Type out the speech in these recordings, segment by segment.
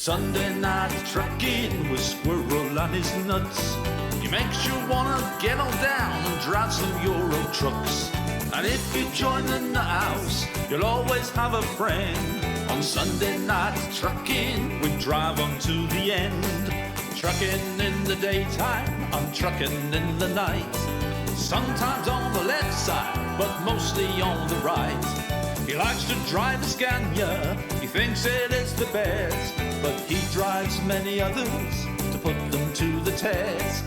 Sunday night trucking with Squirrel and his nuts. He makes you wanna get on down and drive some Euro trucks. And if you join the nut house, you'll always have a friend. On Sunday night trucking, we drive on to the end. Trucking in the daytime, I'm trucking in the night. Sometimes on the left side, but mostly on the right. He likes to drive a Scania, he thinks it is the best, but he drives many others to put them to the test.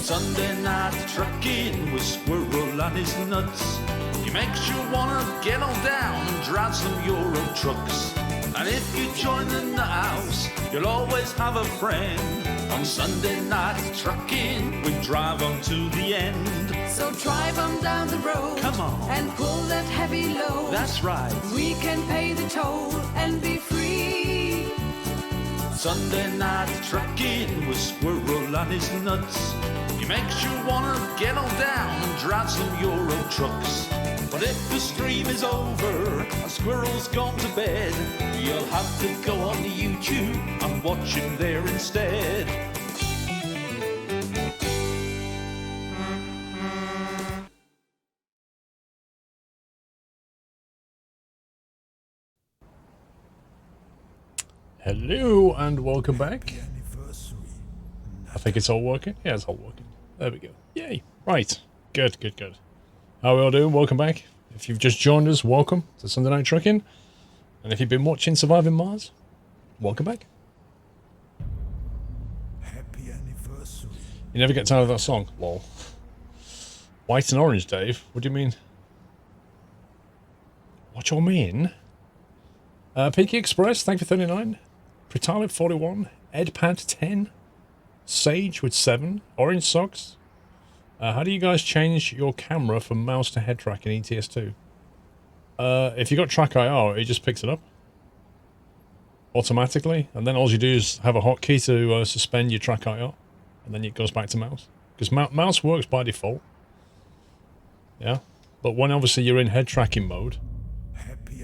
Sunday night trucking with Squirrel and his nuts. He makes you wanna get on down and drive some Euro trucks. And if you join the nut house, you'll always have a friend. On Sunday night trucking, we drive on to the end. So drive on down the road, come on, and pull that heavy load. That's right. We can pay the toll and be free. Sunday night trucking with Squirrel and his nuts. He makes you wanna get on down and drive some Euro trucks. But if the stream is over and Squirrel's gone to bed, you'll have to go on to YouTube and watch him there instead. Hello and welcome back. I think it's all working. Yeah, it's all working. There we go. Yay. Right. Good, good, good. How are we all doing? Welcome back. If you've just joined us, welcome to Sunday Night Trucking. And if you've been watching Surviving Mars, welcome back. Happy anniversary. You never get tired of that song. Lol. White and orange, Dave. What do you mean? What you mean? Peaky Express, thank you for 39. Pritalib 41. Edpad 10. Sage with 7. Orange Socks. How do you guys change your camera from mouse to head track in ETS2? If you got track IR, it just picks it up automatically, and then all you do is have a hotkey to suspend your track IR, and then it goes back to mouse. Because mouse works by default. Yeah, but when obviously you're in head tracking mode,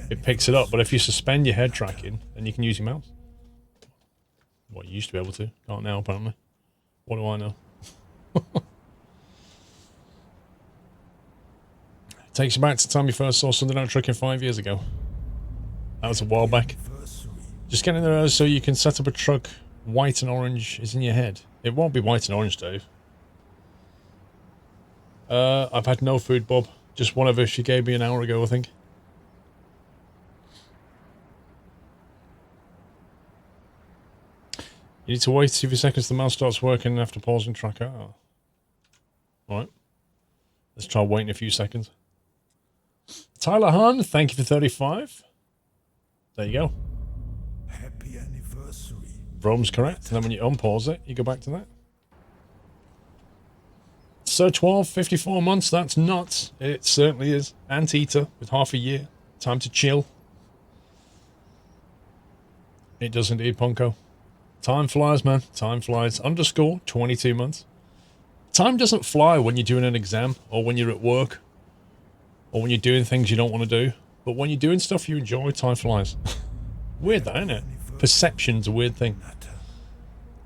it picks it up. But if you suspend your head tracking, then you can use your mouse. What, you used to be able to, can't now apparently. What do I know? Takes you back to the time you first saw Sunday Night Trucking 5 years ago. That was a while back. Just get in there so you can set up a truck. White and orange is in your head. It won't be white and orange, Dave. I've had no food, Bob. Just one of us she gave me an hour ago, I think. You need to wait a few seconds till the mouse starts working after pausing track. Oh. Alright. Let's try waiting a few seconds. Tyler Hahn, thank you for 35. There you go. Happy anniversary. Rome's correct. And then when you unpause it, you go back to that. So 12, 54 months, that's nuts. It certainly is. Anteater with half a year. Time to chill. It does indeed, Ponko. Time flies, man. Time flies. Underscore 22 months. Time doesn't fly when you're doing an exam or when you're at work or when you're doing things you don't want to do. But when you're doing stuff you enjoy, time flies. Weird that, isn't it? Perception's a weird thing.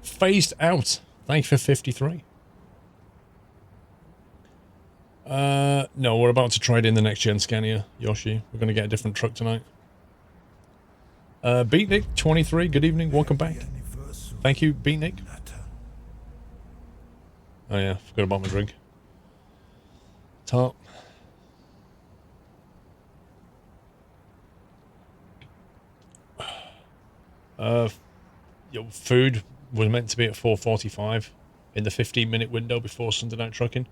Phased out. Thank you for 53. No, we're about to trade in the next gen Scania, Yoshi. We're going to get a different truck tonight. Beatnik 23, good evening, welcome back. Thank you, Beatnik. Oh yeah, forgot about my drink. Top. Your food was meant to be at 4:45 in the 15-minute window before Sunday Night Trucking.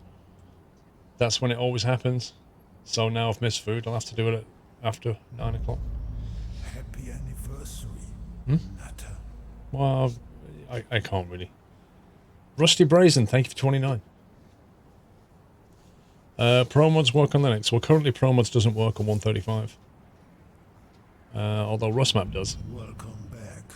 That's when it always happens. So now I've missed food. I'll have to do it after 9 o'clock. Happy anniversary. Nutter. Well, I can't really. Rusty Brazen, thank you for 29. Pro mods work on Linux. Well, currently Pro mods doesn't work on 135. Although RustMap does. Welcome back,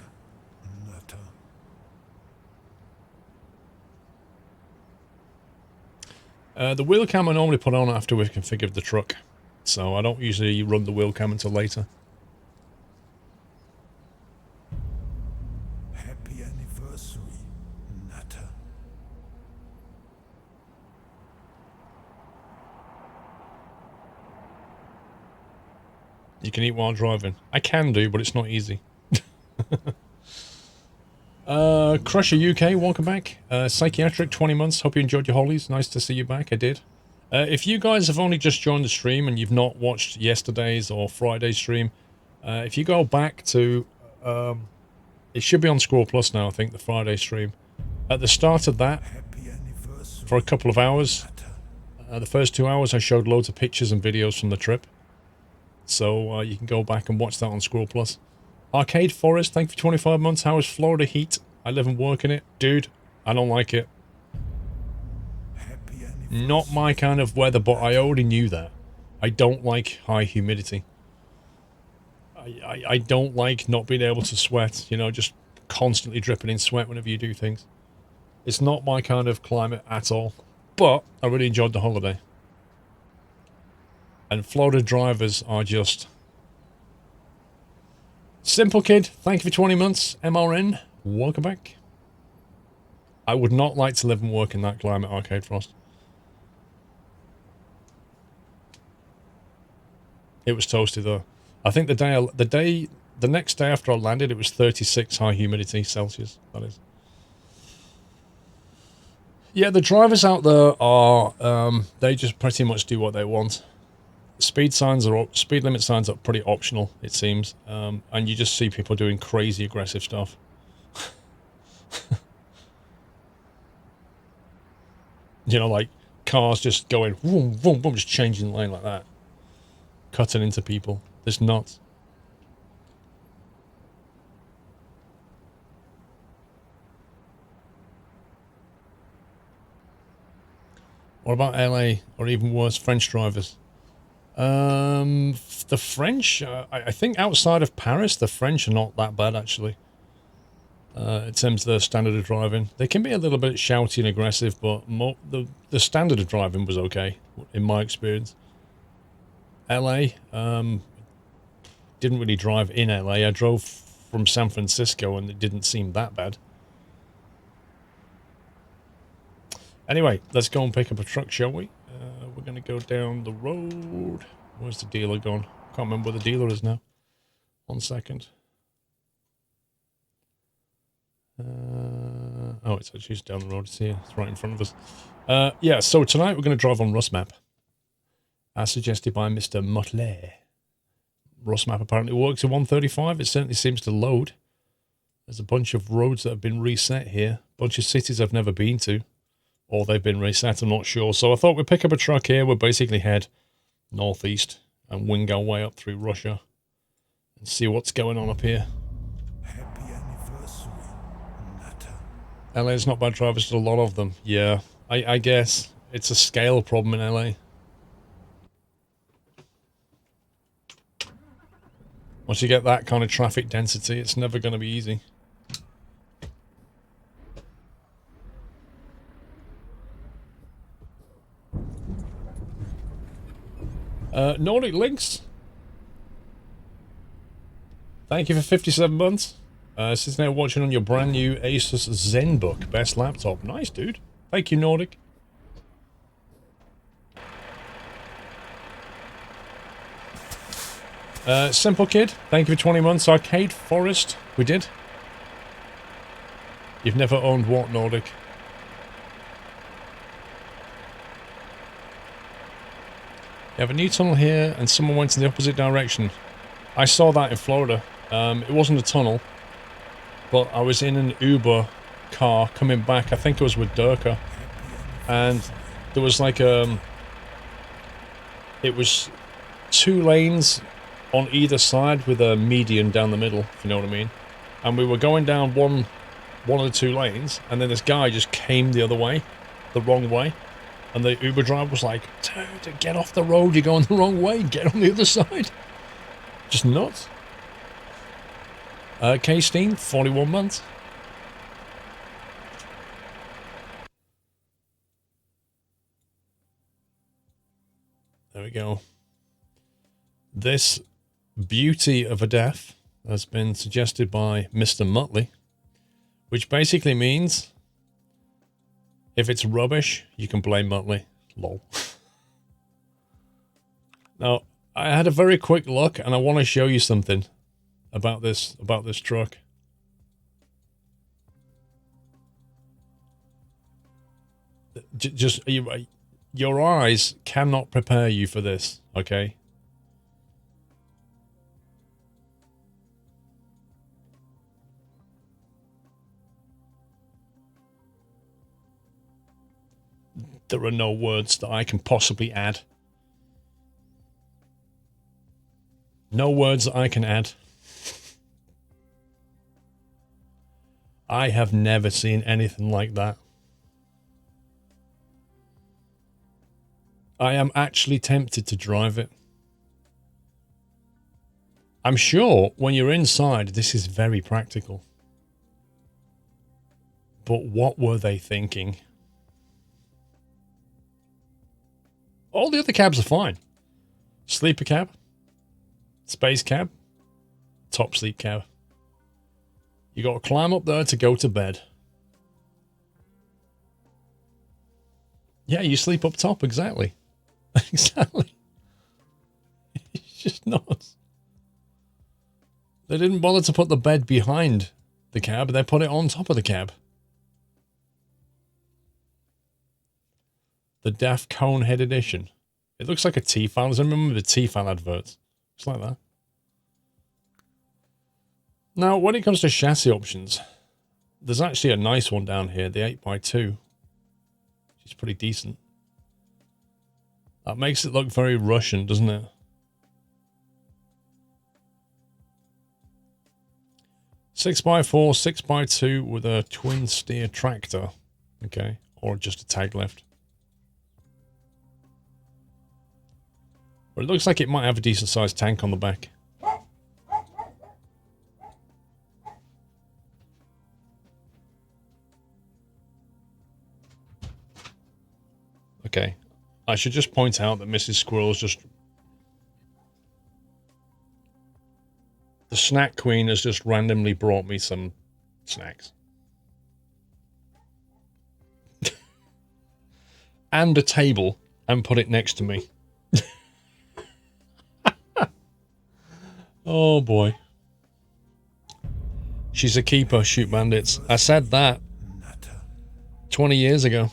Nutter. The wheel cam I normally put on after we've configured the truck. So I don't usually run the wheel cam until later. You can eat while driving. I can do, but it's not easy. Crusher UK, welcome back. Psychiatric, 20 months. Hope you enjoyed your holidays. Nice to see you back. I did. If you guys have only just joined the stream and you've not watched yesterday's or Friday's stream, if you go back to... it should be on SquirrelPlus now, I think, the Friday stream. At the start of that, for a couple of hours, the first 2 hours I showed loads of pictures and videos from the trip. So you can go back and watch that on SquirrelPlus. Arcade Forest, thank you for 25 months. How is Florida heat? I live and work in it. Dude, I don't like it. Not my kind of weather, but I already knew that. I don't like high humidity. I don't like not being able to sweat, you know, just constantly dripping in sweat whenever you do things. It's not my kind of climate at all, but I really enjoyed the holiday. And Florida drivers are just... Simple Kid, thank you for 20 months. MRN, welcome back. I would not like to live and work in that climate, Arcade Frost. It was toasty though. I think the next day after I landed, it was 36 high humidity Celsius, that is. Yeah, the drivers out there are, they just pretty much do what they want. Speed limit signs are pretty optional, it seems. And you just see people doing crazy aggressive stuff. You know, like cars just going, boom, boom, boom, just changing the lane like that. Cutting into people. It's nuts. What about LA, or even worse, French drivers? The French, I think outside of Paris, the French are not that bad, actually. In terms of their standard of driving. They can be a little bit shouty and aggressive, but the standard of driving was okay, in my experience. LA, didn't really drive in LA. I drove from San Francisco, and it didn't seem that bad. Anyway, let's go and pick up a truck, shall we? We're going to go down the road. Where's the dealer gone? Can't remember where the dealer is now. 1 second. Oh, it's actually just down the road. It's here. It's right in front of us. Yeah, so tonight we're going to drive on Rust Map, as suggested by Mr. Mutler. Rust Map apparently works at 135. It certainly seems to load. There's a bunch of roads that have been reset here. A bunch of cities I've never been to. Or they've been reset, I'm not sure. So I thought we'd pick up a truck here. We'll basically head northeast and wing our way up through Russia and see what's going on up here. Happy anniversary, Nutter. LA's not bad drivers, there's a lot of them. Yeah, I guess it's a scale problem in LA. Once you get that kind of traffic density, it's never going to be easy. Nordic Links. Thank you for 57 months. Since now watching on your brand new Asus ZenBook. Best laptop. Nice, dude. Thank you, Nordic. Simple Kid. Thank you for 20 months. Arcade Forest. We did. You've never owned what, Nordic? You have a new tunnel here, and someone went in the opposite direction. I saw that in Florida. It wasn't a tunnel, but I was in an Uber car coming back. I think it was with Durka, and there was like it was 2 lanes on either side with a median down the middle, if you know what I mean. And we were going down one of the 2 lanes, and then this guy just came the other way, the wrong way. And the Uber driver was like, dude, get off the road, you're going the wrong way, get on the other side. Just nuts. K-Steen, 41 months. There we go. This beauty of a death has been suggested by Mr. Muttley, which basically means... if it's rubbish, you can blame Muttley. Lol. Now, I had a very quick look, and I want to show you something about this truck. Just your eyes cannot prepare you for this, okay? There are no words that I can possibly add. No words that I can add. I have never seen anything like that. I am actually tempted to drive it. I'm sure when you're inside, this is very practical. But what were they thinking? All the other cabs are fine. Sleeper cab, space cab, top sleep cab. You got to climb up there to go to bed. Yeah, you sleep up top, exactly. Exactly. It's just nuts. They didn't bother to put the bed behind the cab, they put it on top of the cab. The Daft Conehead edition. It looks like a T-file. I remember the T-file adverts. It's like that. Now, when it comes to chassis options, there's actually a nice one down here, the 8x2. It's pretty decent. That makes it look very Russian, doesn't it? Six by 4, 6x2 with a twin steer tractor. Okay. Or just a tag lift. But it looks like it might have a decent sized tank on the back. Okay. I should just point out that Mrs. Squirrel's just... The snack queen has just randomly brought me some snacks. And a table, and put it next to me. Oh boy. She's a keeper, shoot bandits. I said that 20 years ago.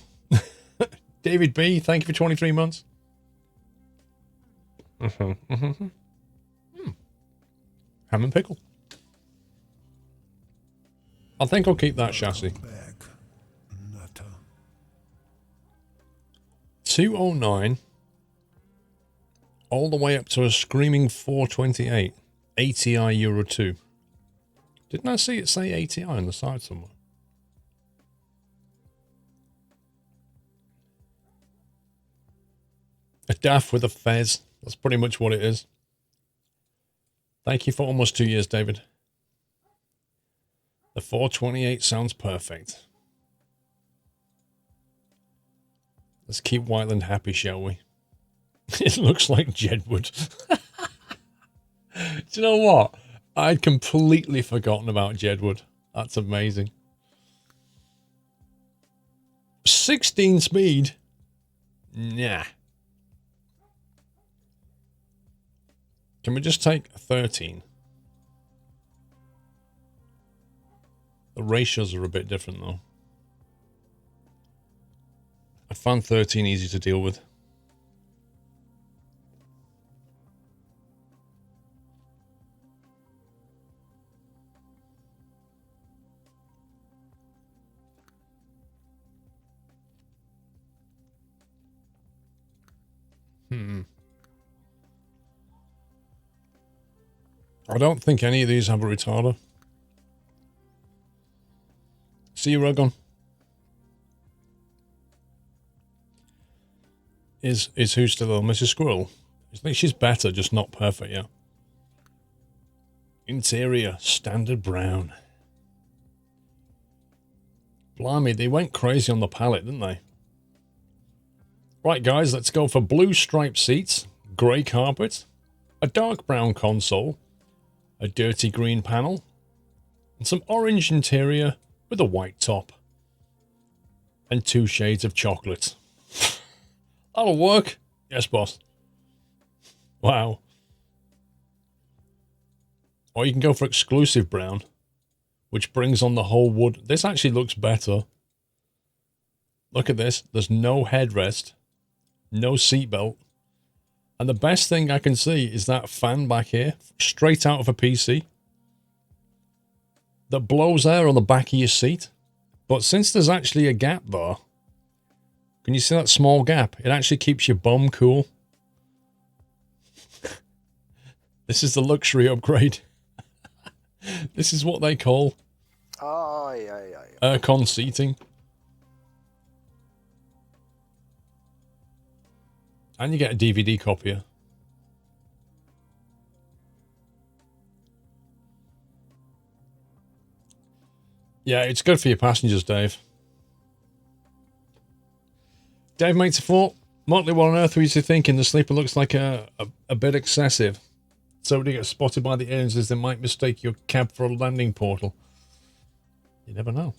David B, thank you for 23 months. Ham and pickle. I think I'll keep that chassis. 209 all the way up to a screaming 428 ATI Euro 2. Didn't I see it say ATI on the side somewhere? A DAF with a fez. That's pretty much what it is. Thank you for almost 2 years, David. The 428 sounds perfect. Let's keep Whiteland happy, shall we? It looks like Jedward. Do you know what? I'd completely forgotten about Jedward. That's amazing. 16 speed? Nah. Can we just take 13? The ratios are a bit different though. I found 13 easy to deal with. I don't think any of these have a retarder. See you, Rogon. Is who still on? Mrs. Squirrel? I think she's better, just not perfect yet. Interior, standard brown. Blimey, they went crazy on the palette, didn't they? Right, guys, let's go for blue striped seats, grey carpet, a dark brown console, a dirty green panel, and some orange interior with a white top. And 2 shades of chocolate. That'll work. Yes, boss. Wow. Or you can go for exclusive brown, which brings on the whole wood. This actually looks better. Look at this. There's no headrest, no seatbelt. And the best thing I can see is that fan back here, straight out of a PC, that blows air on the back of your seat. But since there's actually a gap there, can you see that small gap? It actually keeps your bum cool. This is the luxury upgrade. This is what they call aircon seating. And you get a DVD copier. Yeah, it's good for your passengers, Dave. Dave makes a thought. Motley, what on earth were you thinking? The sleeper looks like a bit excessive. Somebody gets spotted by the aliens as they might mistake your cab for a landing portal. You never know.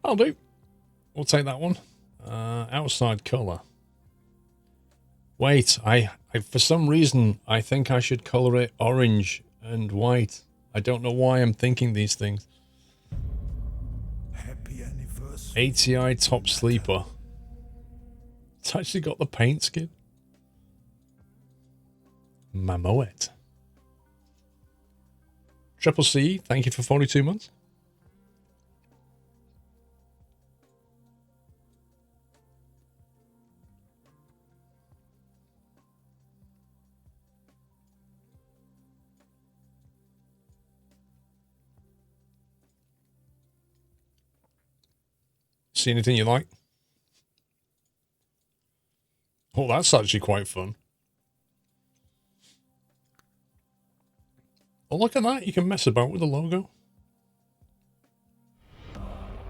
I'll do. We'll take that one. Outside colour. Wait, I for some reason, I think I should colour it orange and white. I don't know why I'm thinking these things. Happy anniversary. ATI top sleeper. It's actually got the paint skin. Mamoet. Triple C, thank you for 42 months. See anything you like? Oh, that's actually quite fun. Oh, look at that. You can mess about with the logo.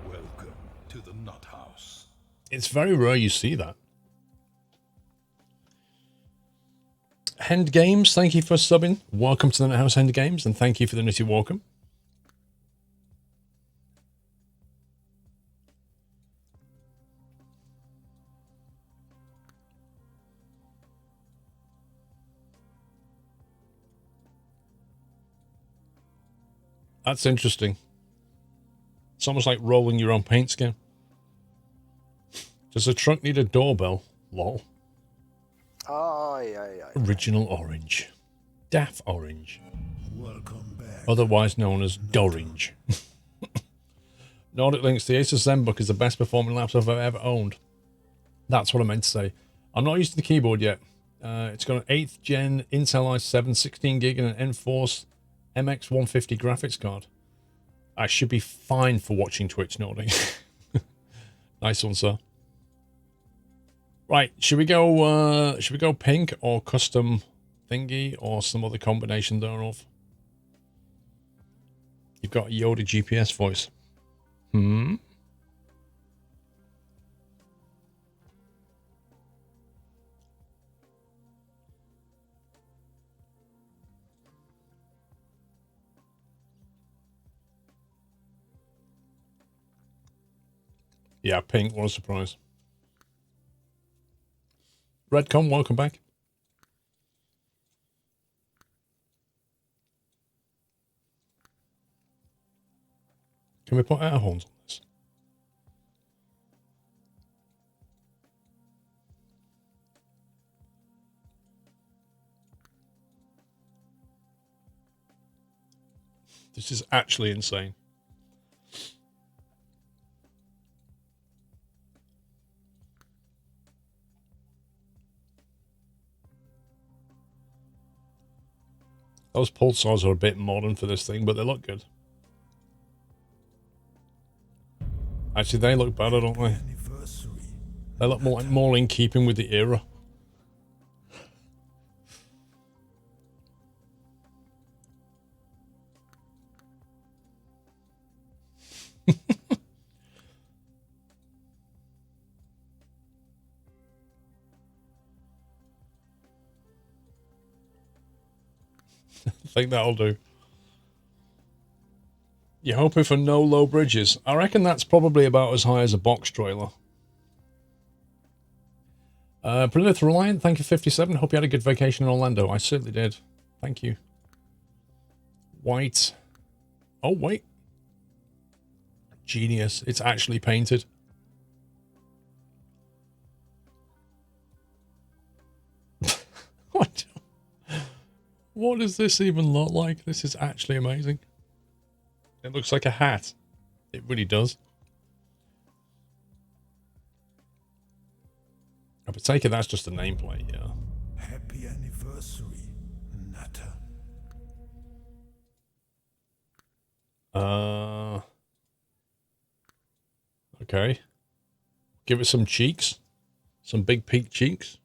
Welcome to the Nut House. It's very rare you see that. Hend Games, thank you for subbing. Welcome to the Nut House, Hend Games, and thank you for the nitty welcome. That's interesting. It's almost like rolling your own paint scheme. Does the truck need a doorbell? Lol. Original orange. Daff orange. Welcome back. Otherwise known as Dorange. Nordic Links, the Asus ZenBook is the best performing laptop I've ever owned. That's what I meant to say. I'm not using the keyboard yet. It's got an 8th gen Intel i7 16GB and an Enforce MX150 graphics card. I should be fine for watching Twitch, Nordic. Nice one, sir. Right, should we go pink or custom thingy or some other combination thereof? You've got a Yoda GPS voice. Yeah, pink, what a surprise. Redcom, welcome back. Can we put air horns on this? This is actually insane. Those pulsars are a bit modern for this thing, but they look good. Actually, they look better, don't they? They look more in keeping with the era. I think that'll do. You're hoping for no low bridges. I reckon that's probably about as high as a box trailer. Plymouth Reliant, thank you 57. Hope you had a good vacation in Orlando. I certainly did. Thank you. White. Oh, wait. Genius. It's actually painted. What does this even look like? This is actually amazing. It looks like a hat. It really does. I take it that's just a nameplate, yeah. Happy anniversary, Nutter. Okay. Give it some cheeks. Some big peak cheeks.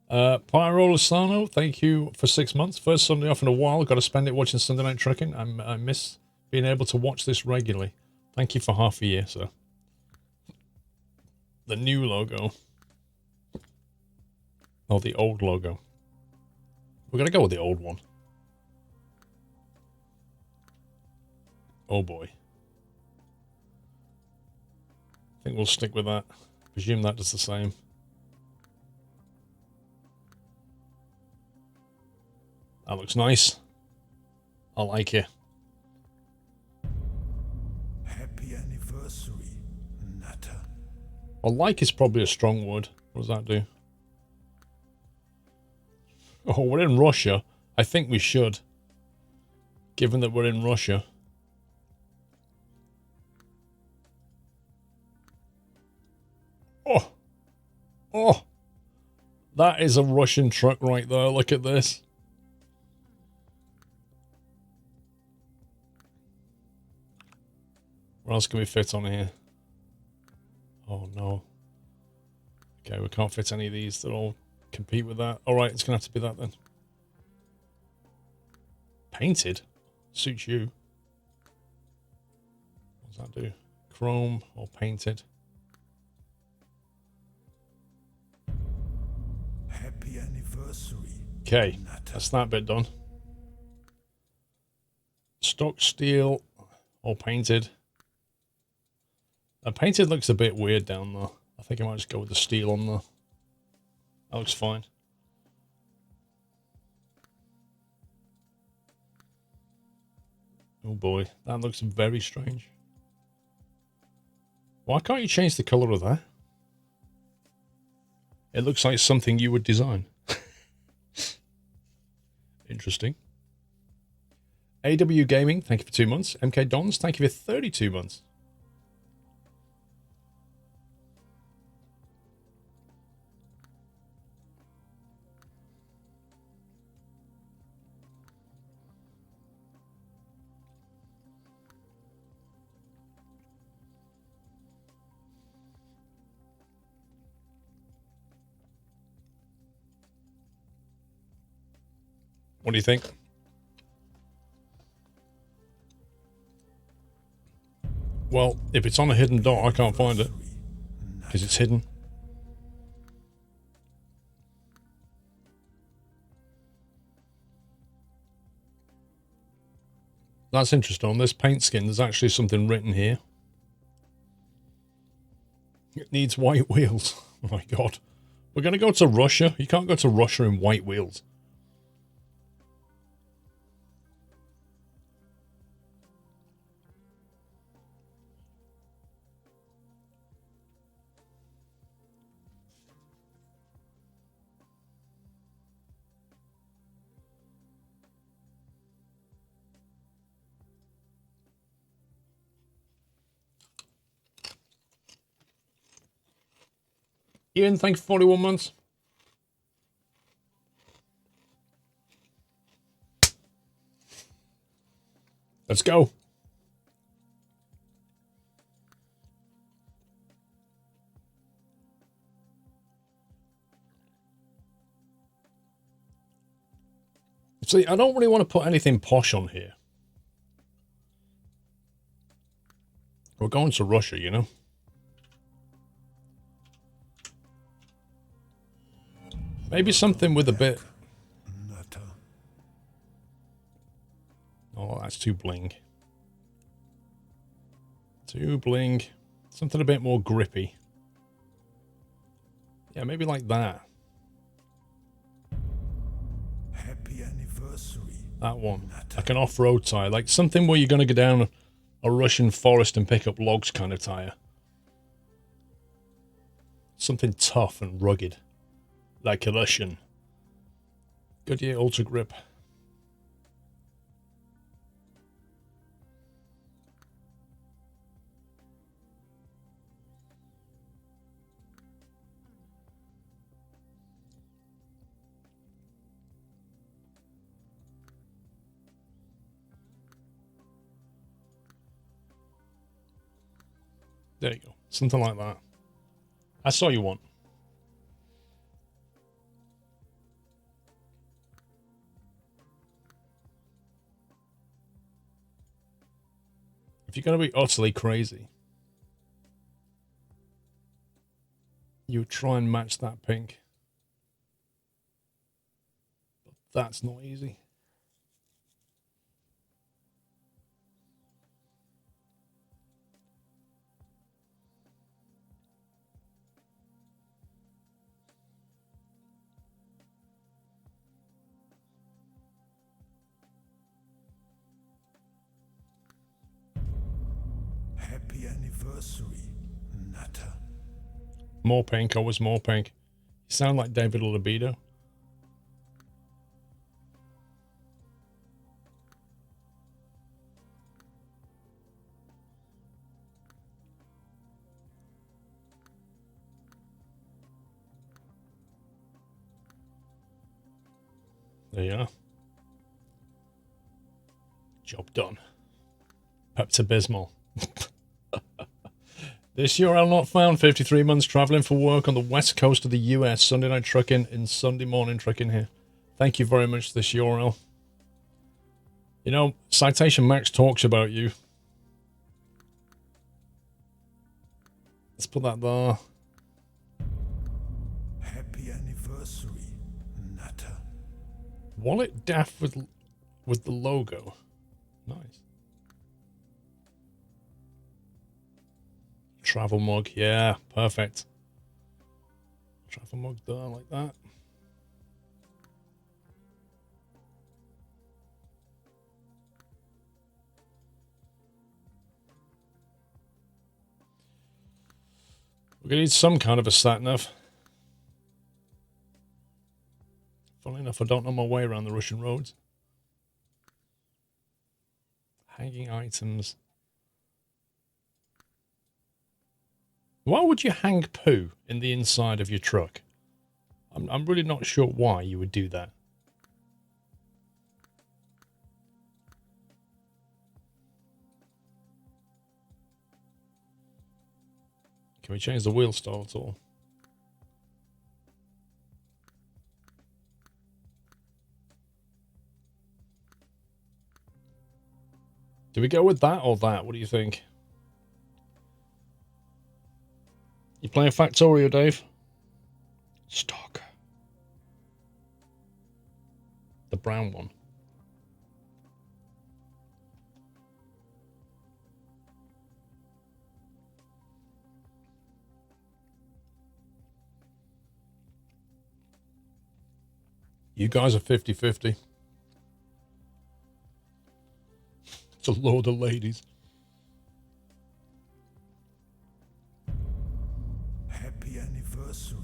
Pyro Lasano, thank you for 6 months. First Sunday off in a while. Got to spend it watching Sunday Night Trucking. I miss being able to watch this regularly. Thank you for half a year, sir. The new logo. Or the old logo. We're going to go with the old one. Oh boy. I think we'll stick with that. Presume that does the same. That looks nice. I like it. Happy anniversary, Nutter. Well, like is probably a strong word. What does that do? Oh, we're in Russia. I think we should. Given that we're in Russia. Oh. Oh. That is a Russian truck right there. Look at this. What else can we fit on here? Oh, no. Okay, we can't fit any of these that all compete with that. All right, it's going to have to be that then. Painted? Suits you. What does that do? Chrome or painted? Happy anniversary. Okay, Nutter. that's that bit done. Stock steel or painted? Painted looks a bit weird down there. I think I might just go with the steel on there. That looks fine. Oh boy, that looks very strange. Why can't you change the color of that? It looks like something you would design. Interesting. AW Gaming, thank you for 2 months. MK Dons, thank you for 32 months. What do you think? Well, if it's on a hidden dot, I can't find it. Because it's hidden. That's interesting. On this paint skin, there's actually something written here. It needs white wheels. Oh my god. We're going to go to Russia. You can't go to Russia in white wheels. Ian, thank you for 41 months. Let's go. See, I don't really want to put anything posh on here. We're going to Russia, you know? Maybe something with a bit... Nutter. Oh, that's too bling. Too bling. Something a bit more grippy. Yeah, maybe like that. Happy anniversary. That one. Like an off-road tire. Like something where you're going to go down a Russian forest and pick up logs kind of tire. Something tough and rugged. Like a Russian. Goodyear Ultra Grip. There you go. Something like that. That's all you want. If you're going to be utterly crazy, you would try and match that pink. But that's not easy. Happy anniversary, Nutter. More pink, always more pink. You sound like David Libido. There you are. Job done. Pepto-Bismol. This URL not found. 53 months traveling for work on the west coast of the US. Sunday night trucking and Sunday morning trucking here. Thank you very much for this URL. You know, Citation Max talks about you. Let's put that there. Happy anniversary, Nutter. Wallet daft with the logo. Nice. Travel mug, yeah, perfect. Travel mug there, like that. We're gonna need some kind of a sat nav. Funnily enough, I don't know my way around the Russian roads. Hanging items. Why would you hang poo in the inside of your truck? I'm really not sure why you would do that. Can we change the wheel style at all? Do we go with that or that? What do you think? You playing Factorio, Dave? Stalker. The brown one. You guys are 50-50. It's a load of ladies. Happy anniversary,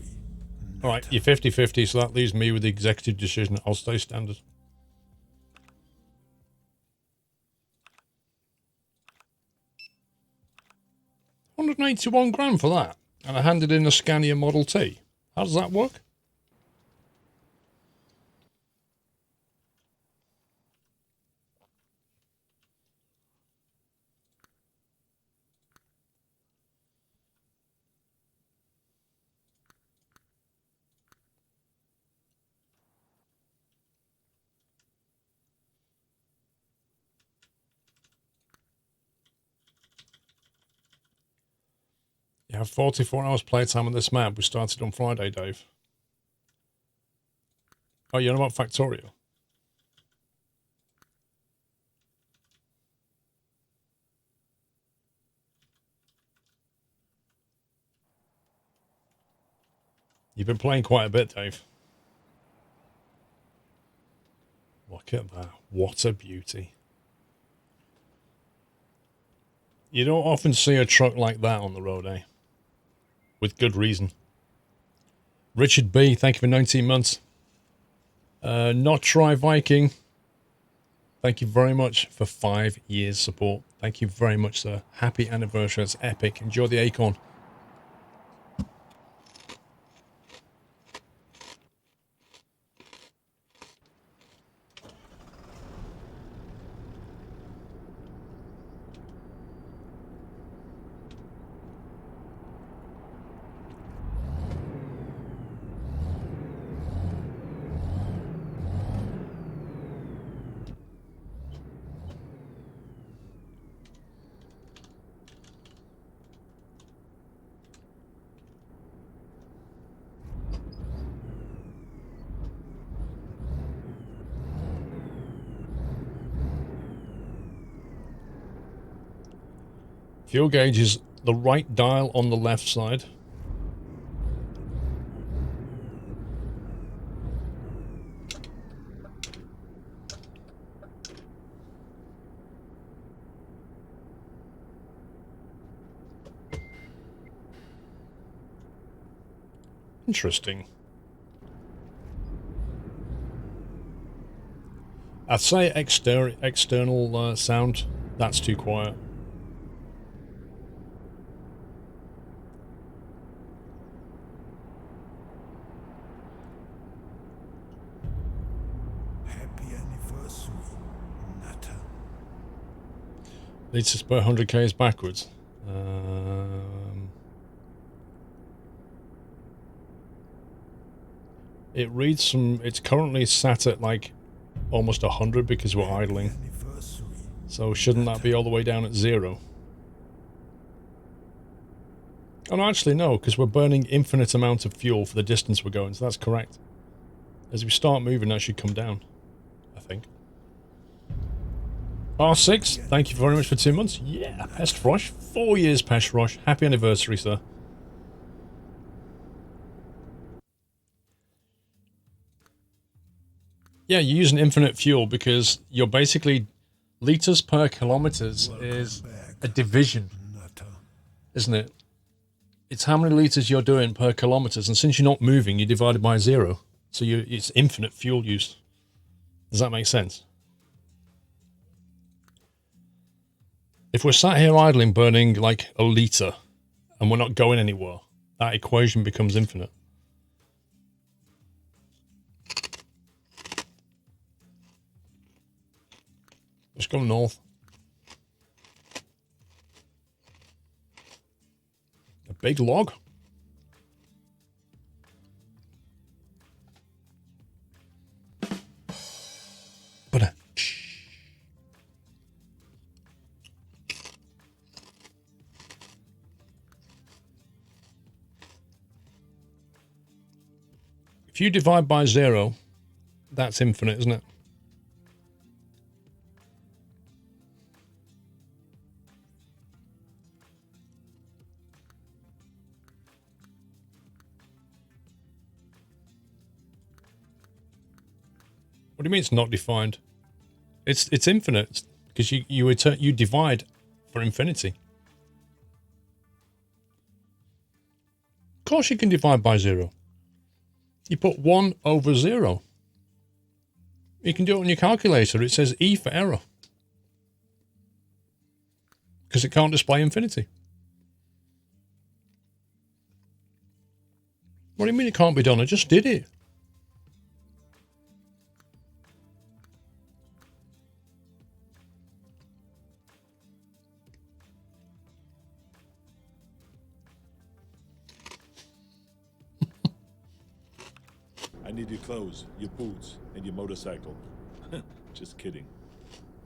Nutter. All right, you're 50-50, so that leaves me with the executive decision. I'll stay standard. £181 for that. And I handed in a Scania Model T. How does that work? You have 44 hours playtime on this map. We started on Friday, Dave. Oh, you know about Factorio? You've been playing quite a bit, Dave. Look at that. What a beauty. You don't often see a truck like that on the road, eh? With good reason. Richard B, thank you for 19 months. Not Try Viking. Thank you very much for 5 years support. Thank you very much, sir. Happy anniversary. It's epic. Enjoy the acorn. Fuel gauge is the right dial on the left side. Interesting. I'd say external sound, that's too quiet. Needs to spur 100 k's backwards. It reads some. It's currently sat at like almost 100 because we're idling. So shouldn't that be all the way down at 0? Oh no, actually no, because we're burning infinite amount of fuel for the distance we're going. So that's correct. As we start moving, that should come down, I think. R6, thank you very much for 2 months. Yeah, Pest Rush. 4 years Pest Rush. Happy anniversary, sir. Yeah, you're using infinite fuel because you're basically... Liters per kilometers is a division, isn't it? It's how many liters you're doing per kilometers, and since you're not moving, you divide it by 0. So it's infinite fuel use. Does that make sense? If we're sat here idling, burning like a litre, and we're not going anywhere, that equation becomes infinite. Let's go north. A big log. But if you divide by 0, that's infinite, isn't it? What do you mean it's not defined? It's infinite because you divide for infinity. Of course you can divide by 0. You put 1 over 0. You can do it on your calculator. It says E for error. Because it can't display infinity. What do you mean it can't be done? I just did it. I need your clothes, your boots, and your motorcycle. Just kidding.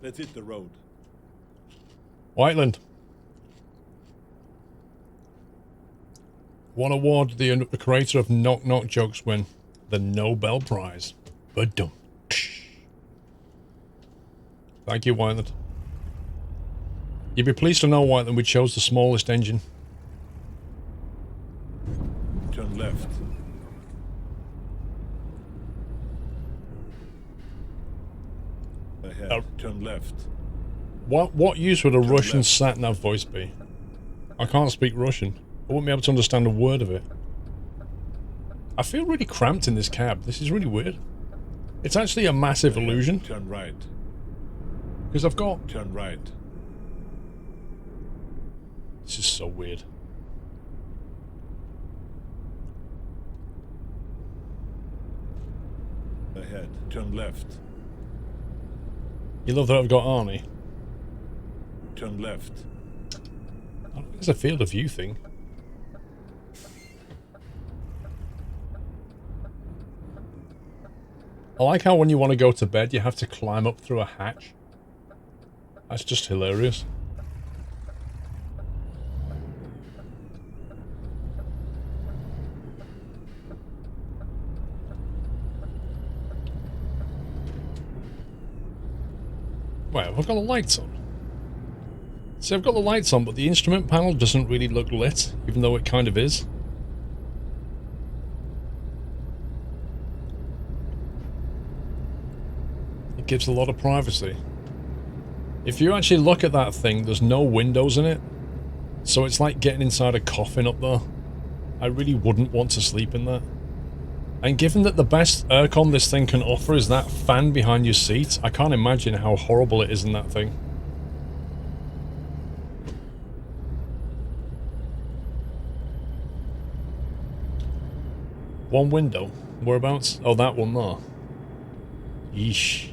Let's hit the road. Whiteland. What award did the creator of Knock Knock Jokes win? The Nobel Prize. Ba-dum. Thank you, Whiteland. You'd be pleased to know, Whiteland, we chose the smallest engine. Turn left. Ahead. Turn left. What use would a Turn Russian left. sat-nav voice be? I can't speak Russian. I wouldn't be able to understand a word of it. I feel really cramped in this cab. This is really weird. It's actually a massive illusion. Turn right. Because I've got... Turn right. This is so weird. Ahead. Turn left. You love that I've got Arnie? Turn left. I don't think it's a field of view thing. I like how when you want to go to bed, you have to climb up through a hatch. That's just hilarious. Wait, have I got the lights on? See, I've got the lights on, but the instrument panel doesn't really look lit, even though it kind of is. It gives a lot of privacy. If you actually look at that thing, there's no windows in it. So it's like getting inside a coffin up there. I really wouldn't want to sleep in that. And given that the best aircon this thing can offer is that fan behind your seat, I can't imagine how horrible it is in that thing. One window. Whereabouts? Oh, that one there. Yeesh.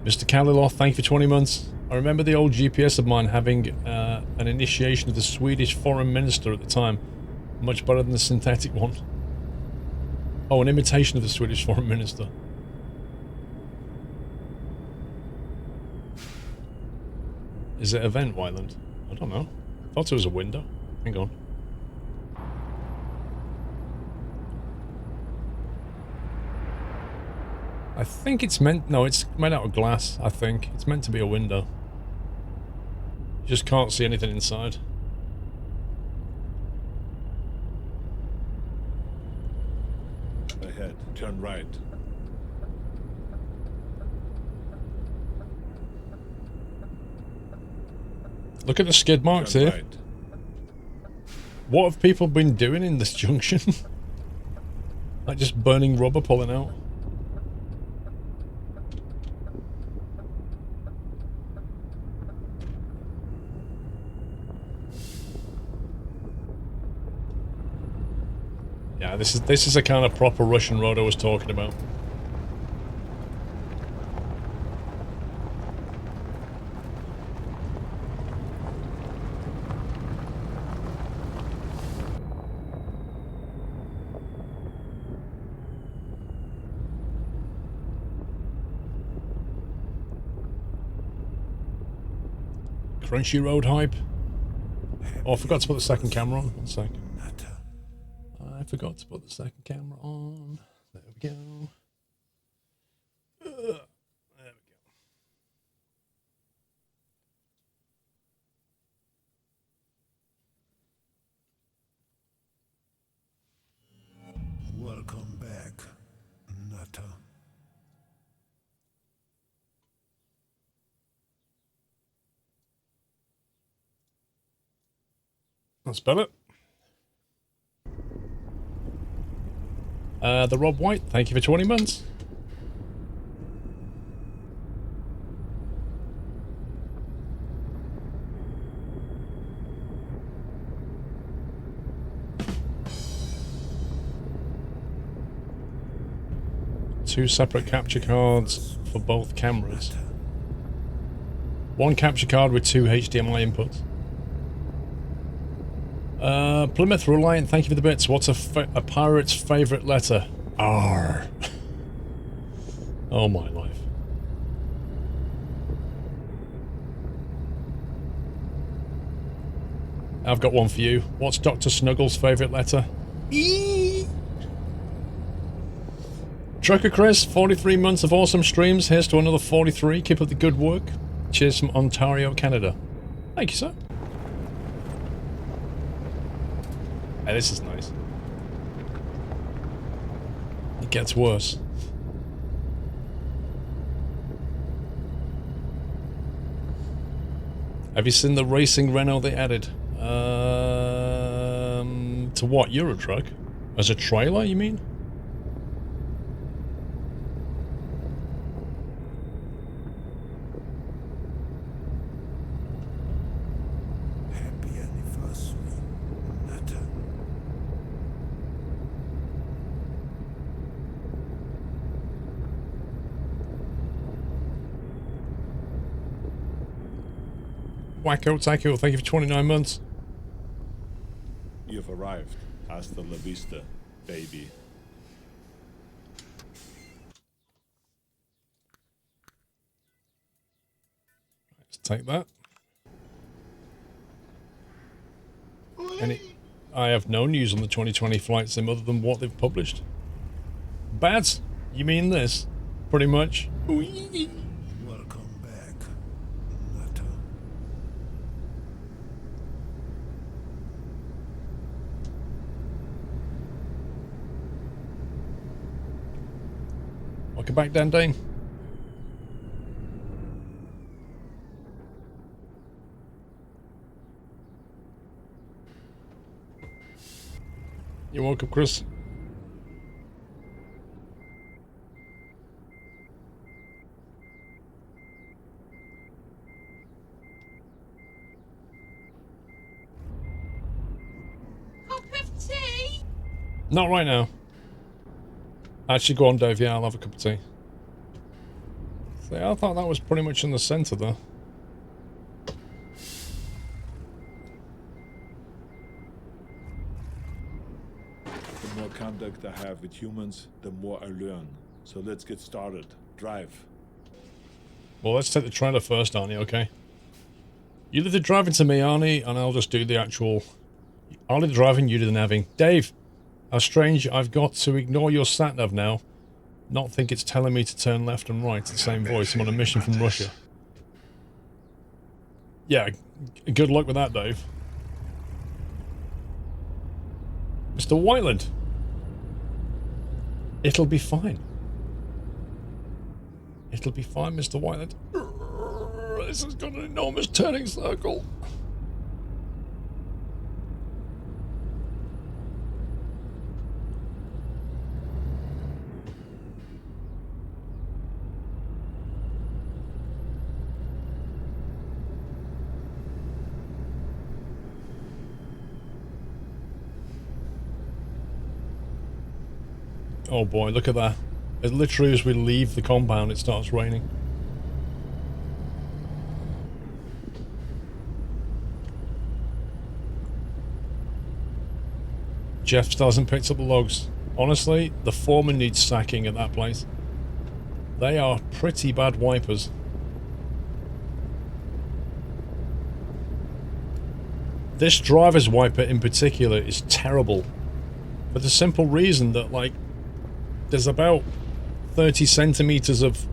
Mr. Kaliloth, thank you for 20 months. I remember the old GPS of mine having an initiation of the Swedish foreign minister at the time. Much better than the synthetic one. Oh, an imitation of the Swedish foreign minister. Is it Event Wyland? I don't know. I thought it was a window. Hang on. I think it's meant... No, it's made out of glass, I think. It's meant to be a window. You just can't see anything inside. Ahead. Turn right. Look at the skid marks Turn here. right. What have people been doing in this junction? Like just burning rubber pulling out. Yeah, this is the kind of proper Russian road I was talking about. Crunchy road hype. Oh, I forgot to put the second camera on. 1 sec. I forgot to put the second camera on. There we go. There we go. Welcome back, Nutter. Let's spell it. The Rob White, thank you for 20 months. Two separate capture cards for both cameras. One capture card with two HDMI inputs. Plymouth Reliant, thank you for the bits. What's a pirate's favourite letter? R. Oh my life. I've got one for you. What's Dr. Snuggles' favourite letter? E. Trucker Chris, 43 months of awesome streams. Here's to another 43. Keep up the good work. Cheers from Ontario, Canada. Thank you, sir. Hey, this is nice. It gets worse. Have you seen the racing Renault they added? To what? Euro truck? As a trailer, you mean? Happy anniversary, Nutter. Wacko Taco, thank you for 29 months. You've arrived. Hasta la vista, baby. Let's take that. I have no news on the 2020 flight sim other than what they've published. Bad? You mean this? Pretty much. Welcome back, Nutter. Welcome back, Dan Dane. You're welcome, Chris. Cup of tea? Not right now. Actually, go on, Dave. Yeah, I'll have a cup of tea. See, I thought that was pretty much in the centre, though. The more contact I have with humans, the more I learn. So let's get started. Drive. Well, let's take the trailer first, Arnie, okay? You do the driving to me, Arnie, and I'll just do the actual... I'll do the driving, you do the navving. Dave, how strange, I've got to ignore your sat-nav now. Not think it's telling me to turn left and right. The same voice. I'm on a mission from Russia. Yeah, good luck with that, Dave. Mr. Whiteland. It'll be fine. It'll be fine, Mr. Whiteland. This has got an enormous turning circle. Oh boy, look at that. It literally, as we leave the compound, it starts raining. Jeff still hasn't picked up the logs. Honestly, the foreman needs sacking at that place. They are pretty bad wipers. This driver's wiper in particular is terrible. For the simple reason that, like, there's about 30 centimeters of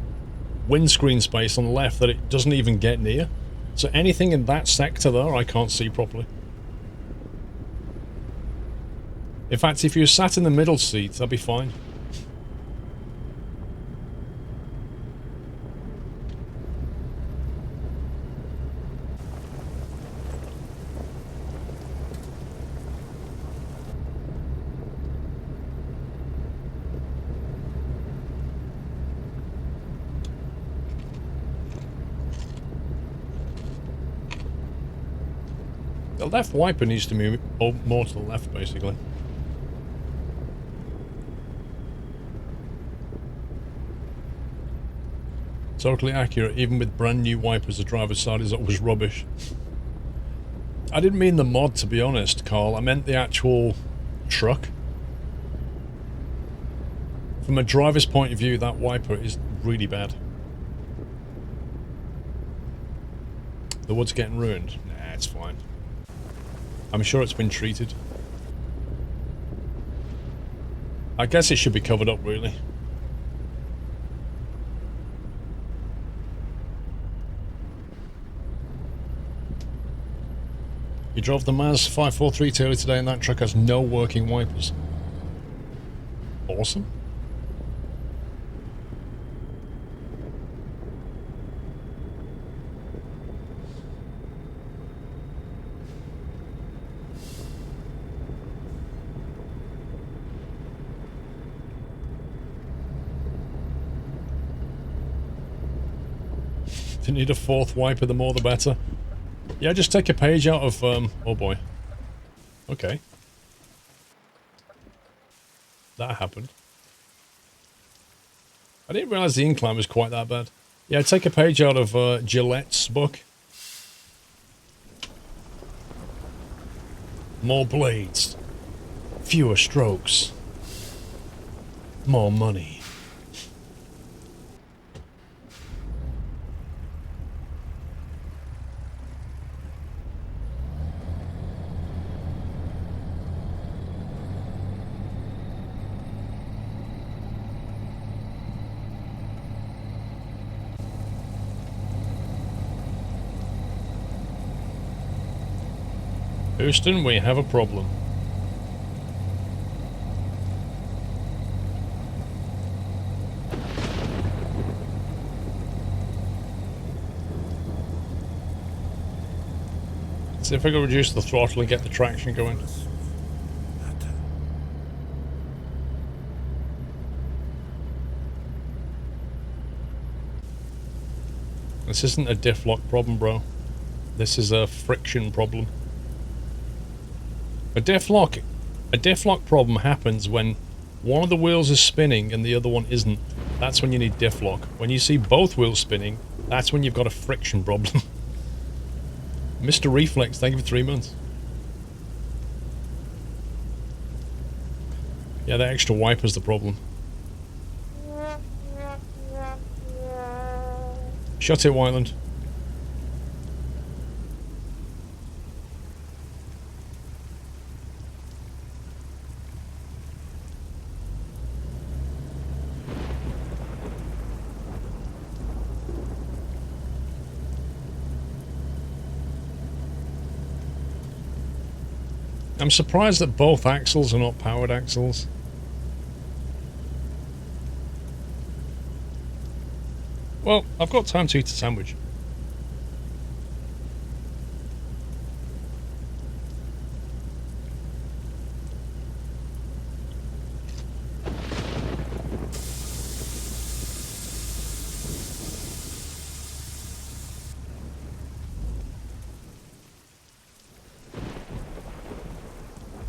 windscreen space on the left that it doesn't even get near. So anything in that sector there, I can't see properly. In fact, if you sat in the middle seat, that'd be fine. The left wiper needs to move more to the left, basically. Totally accurate. Even with brand new wipers, the driver's side is always rubbish. I didn't mean the mod, to be honest, Carl. I meant the actual truck. From a driver's point of view, that wiper is really bad. The wood's getting ruined. Nah, it's fine. I'm sure it's been treated. I guess it should be covered up, really. You drove the Maz 543 Taylor today and that truck has no working wipers. Awesome. Didn't need a fourth wiper, the more the better. Yeah, just take a page out of, oh boy. Okay. That happened. I didn't realise the incline was quite that bad. Yeah, take a page out of Gillette's book. More blades. Fewer strokes. More money. Houston, we have a problem. See if I can reduce the throttle and get the traction going. This isn't a diff lock problem, bro. This is a friction problem. A diff lock problem happens when one of the wheels is spinning and the other one isn't. That's when you need diff lock. When you see both wheels spinning, that's when you've got a friction problem. Mr. Reflex, thank you for 3 months. Yeah, that extra wiper's the problem. Shut it, Wyland. I'm surprised that both axles are not powered axles. Well, I've got time to eat a sandwich.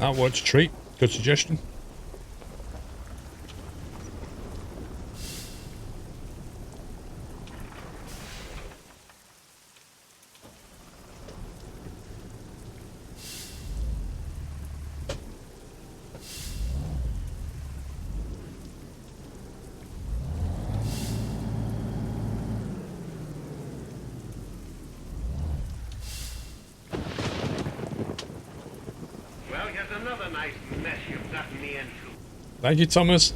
Outwards treat. Good suggestion. Thank you, Thomas.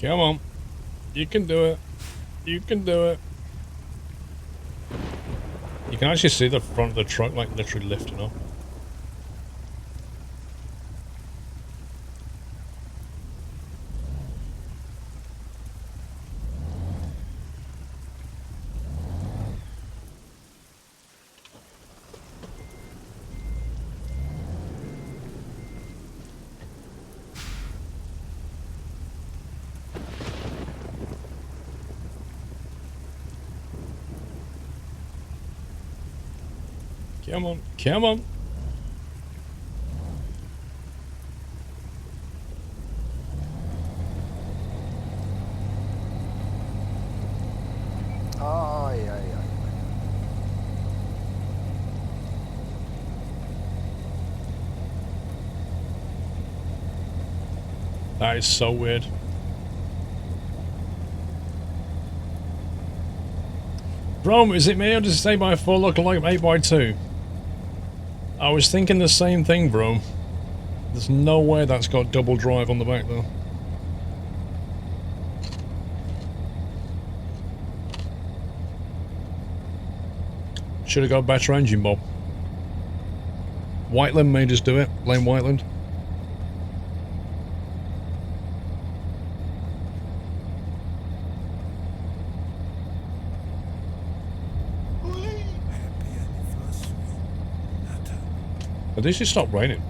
Come on. You can do it. You can do it. You can actually see the front of the truck like literally lifting up. Come on, come on. Ay, ay, ay. That is so weird. Bro, is it me or does it say by 4 look like 8x2? I was thinking the same thing, bro. There's no way that's got double drive on the back, though. Should have got a better engine, Bob. Whiteland made us do it. Blame Whiteland. Happy anniversary, Nutter. At least it stopped raining.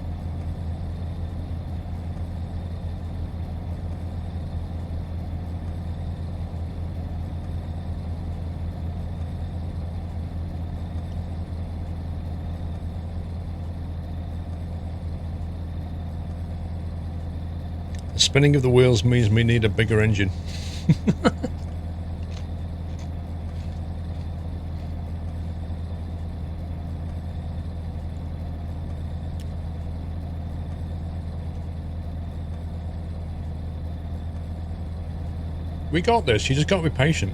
The spinning of the wheels means we need a bigger engine. We got this, you just got to be patient.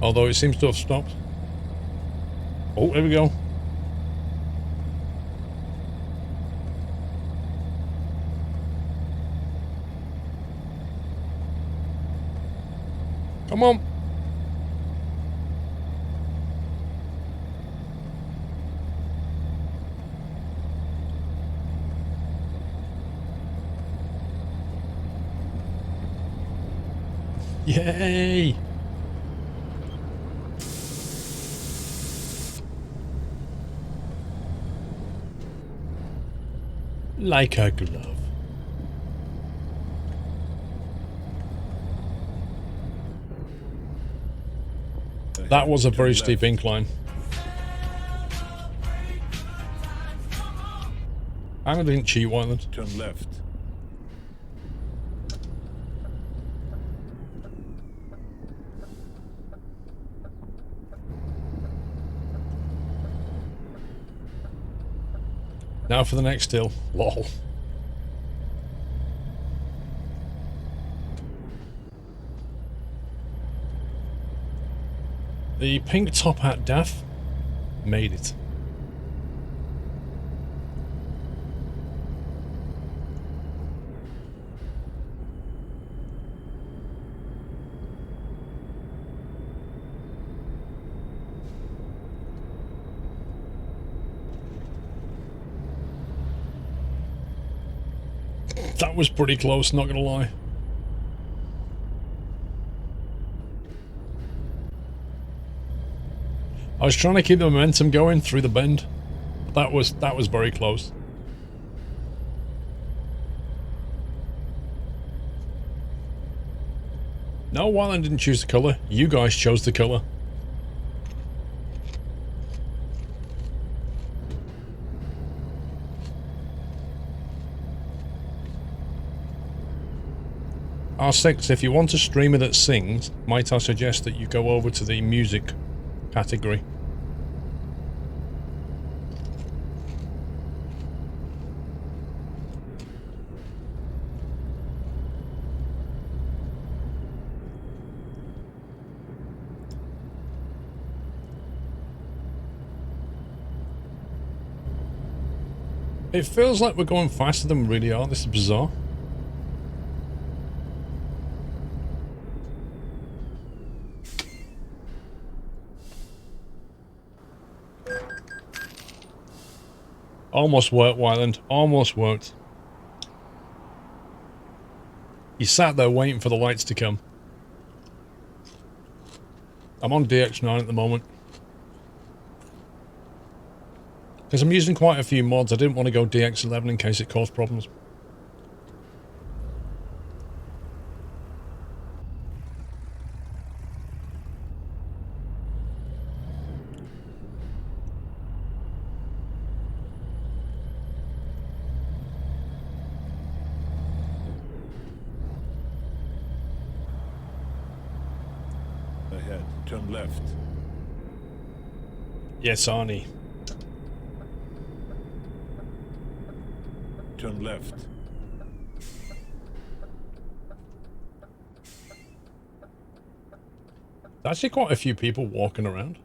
Although it seems to have stopped. Oh, here we go. Come on. Yay! Like a glove. That was a very steep incline. I didn't cheat, Wyland. Turn left. Now for the next hill. Lol. The pink top hat Daff made it. That was pretty close, not gonna lie. I was trying to keep the momentum going through the bend. That was very close. No, Wyland didn't choose the colour. You guys chose the colour. R6, if you want a streamer that sings, might I suggest that you go over to the music category. It feels like we're going faster than we really are. This is bizarre. Almost worked, Wyland. Almost worked. You sat there waiting for the lights to come. I'm on DX9 at the moment. Because I'm using quite a few mods, I didn't want to go DX11 in case it caused problems. Ahead. Turn left. Yes, Arnie. Turn left. There's actually quite a few people walking around.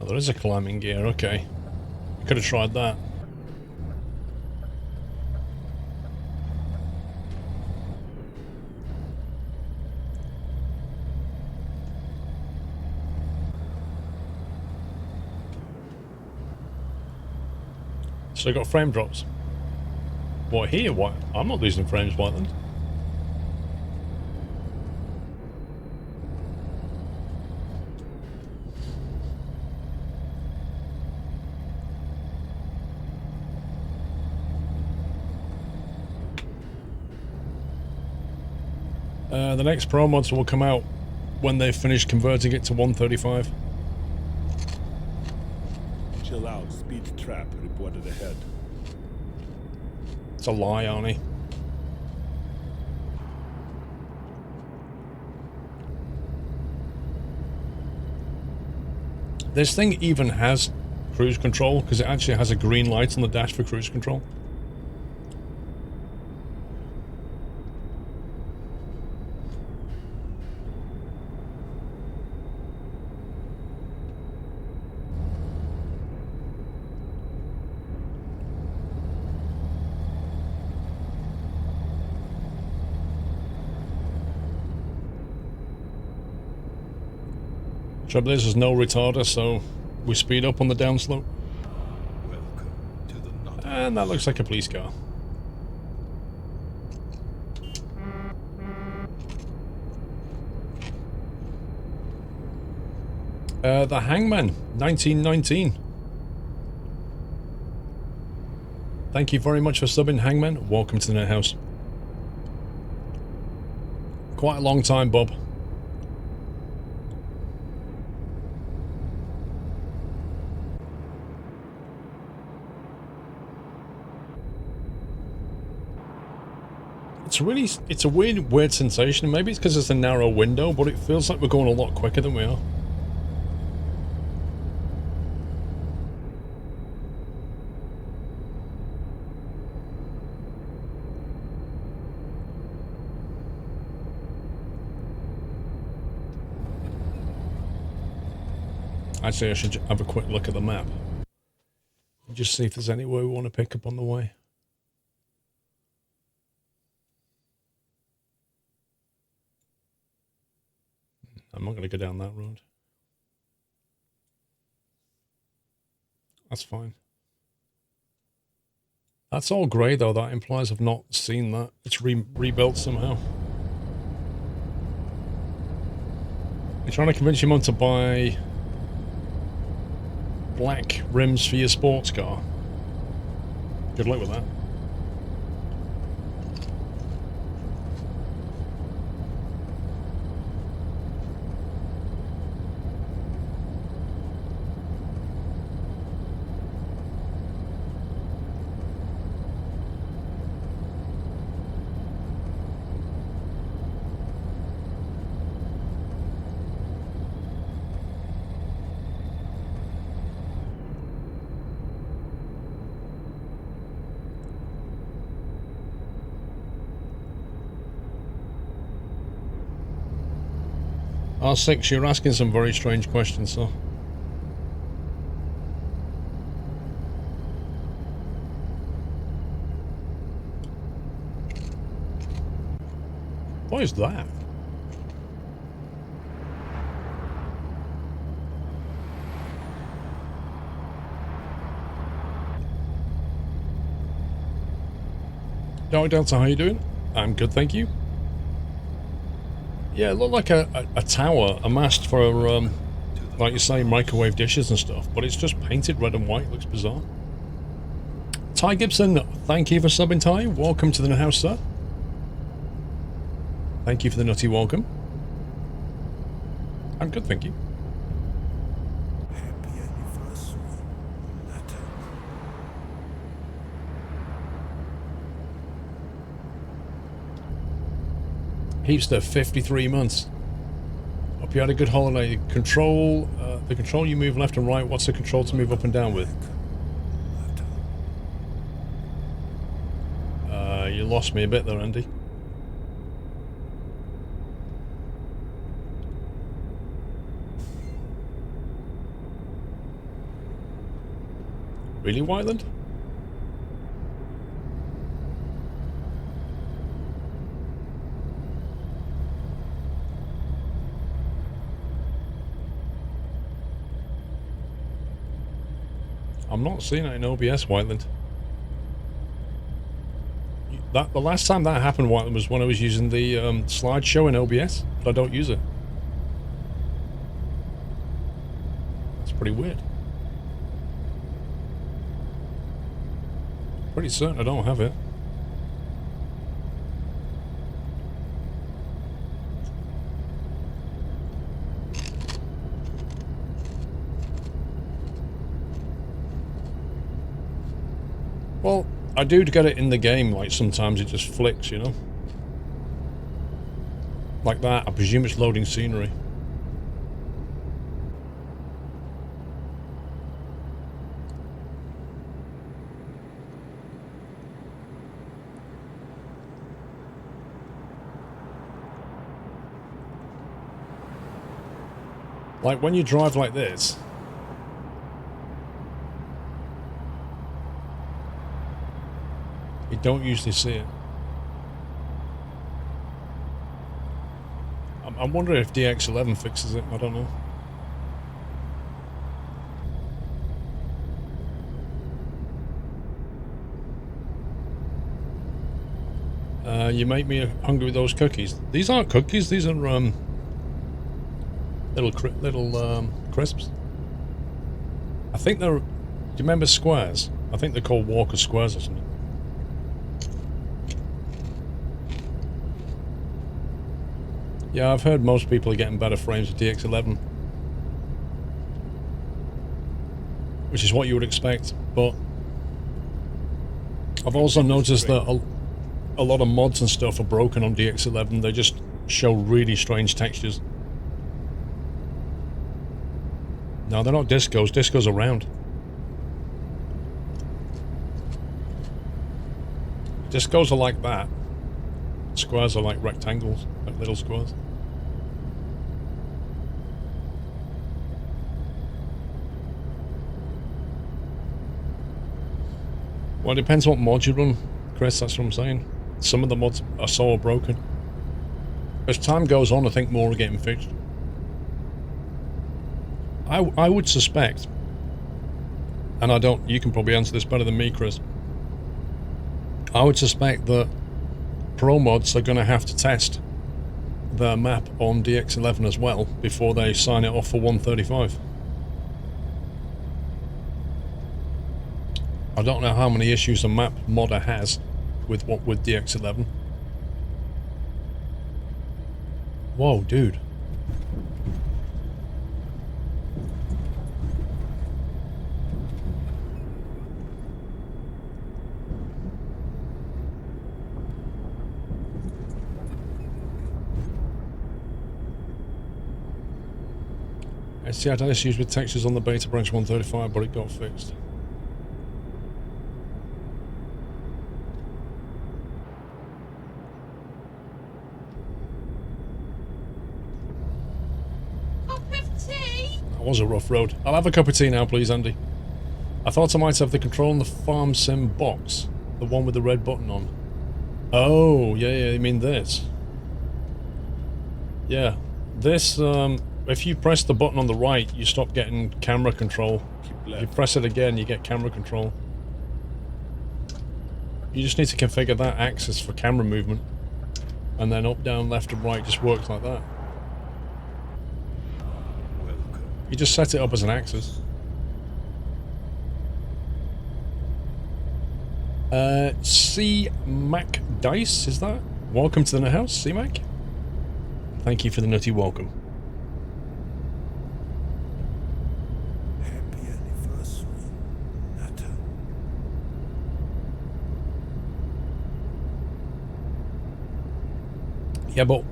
Oh, there is a climbing gear, okay. You could have tried that. So I got frame drops. What, here? What? I'm not losing frames, Whiteland. The next Pro mods will come out when they've finished converting it to 135. Chill out. Speed trap reported ahead. It's a lie, Arnie. This thing even has cruise control because it actually has a green light on the dash for cruise control. Trouble is, there's no retarder, so we speed up on the downslope. Welcome to the not. And that looks like a police car. The Hangman, 1919. Thank you very much for subbing, Hangman. Welcome to the net house. Quite a long time, Bob. It's a weird sensation. Maybe it's because it's a narrow window, but it feels like we're going a lot quicker than we are. Actually, I should have a quick look at the map. Just see if there's anywhere we want to pick up on the way. I'm not going to go down that road. That's fine. That's all grey though. That implies I've not seen that. It's rebuilt somehow. You're trying to convince your mum to buy black rims for your sports car. Good luck with that. R6, you're asking some very strange questions, sir. What is that? Dark Delta, how you doing? I'm good, thank you. Yeah, it looked like a tower, a mast for, like you say, microwave dishes and stuff, but it's just painted red and white. Looks bizarre. Ty Gibson, thank you for subbing, Ty. Welcome to the house, sir. Thank you for the nutty welcome. I'm good, thank you. Happy anniversary, Nata. Heapster, 53 months. Hope you had a good holiday. Control, the control you move left and right. What's the control to move up and down with? You lost me a bit there, Andy. Really, Whiteland? I'm not seeing it in OBS, Whiteland. The last time that happened, Whiteland, was when I was using the slideshow in OBS, but I don't use it. That's pretty weird. Pretty certain I don't have it. Well, I do get it in the game, like sometimes it just flicks, you know? Like that, I presume it's loading scenery. Like when you drive like this, you don't usually see it. I'm wondering if DX11 fixes it, I don't know. You make me hungry with those cookies. These aren't cookies, these are little crisps. I think they're... Do you remember squares? I think they're called Walker squares or something. Yeah, I've heard most people are getting better frames with DX11. Which is what you would expect, but... I've also noticed that a lot of mods and stuff are broken on DX11. They just show really strange textures. No, they're not discos. Discos are round. Discos are like that. Squares are like rectangles, like little squares. Well, it depends what mod you run, Chris, that's what I'm saying. Some of the mods are so broken. As time goes on, I think more are getting fixed. I would suspect, and I don't, you can probably answer this better than me, Chris. I would suspect that pro mods are going to have to test their map on DX11 as well before they sign it off for 135. I don't know how many issues a map modder has with DX11. Whoa, dude. See, I had issues with textures on the beta branch 135, but it got fixed. That was a rough road. I'll have a cup of tea now, please, Andy. I thought I might have the control on the farm sim box, the one with the red button on. Oh, yeah, you mean this? Yeah, this, if you press the button on the right, you stop getting camera control. If you press it again, you get camera control. You just need to configure that axis for camera movement. And then up, down, left and right just works like that. You just set it up as an axis. C Mac Dice, is that? Welcome to the Nut House, C Mac. Thank you for the nutty welcome. Happy anniversary, Nata. Yeah, but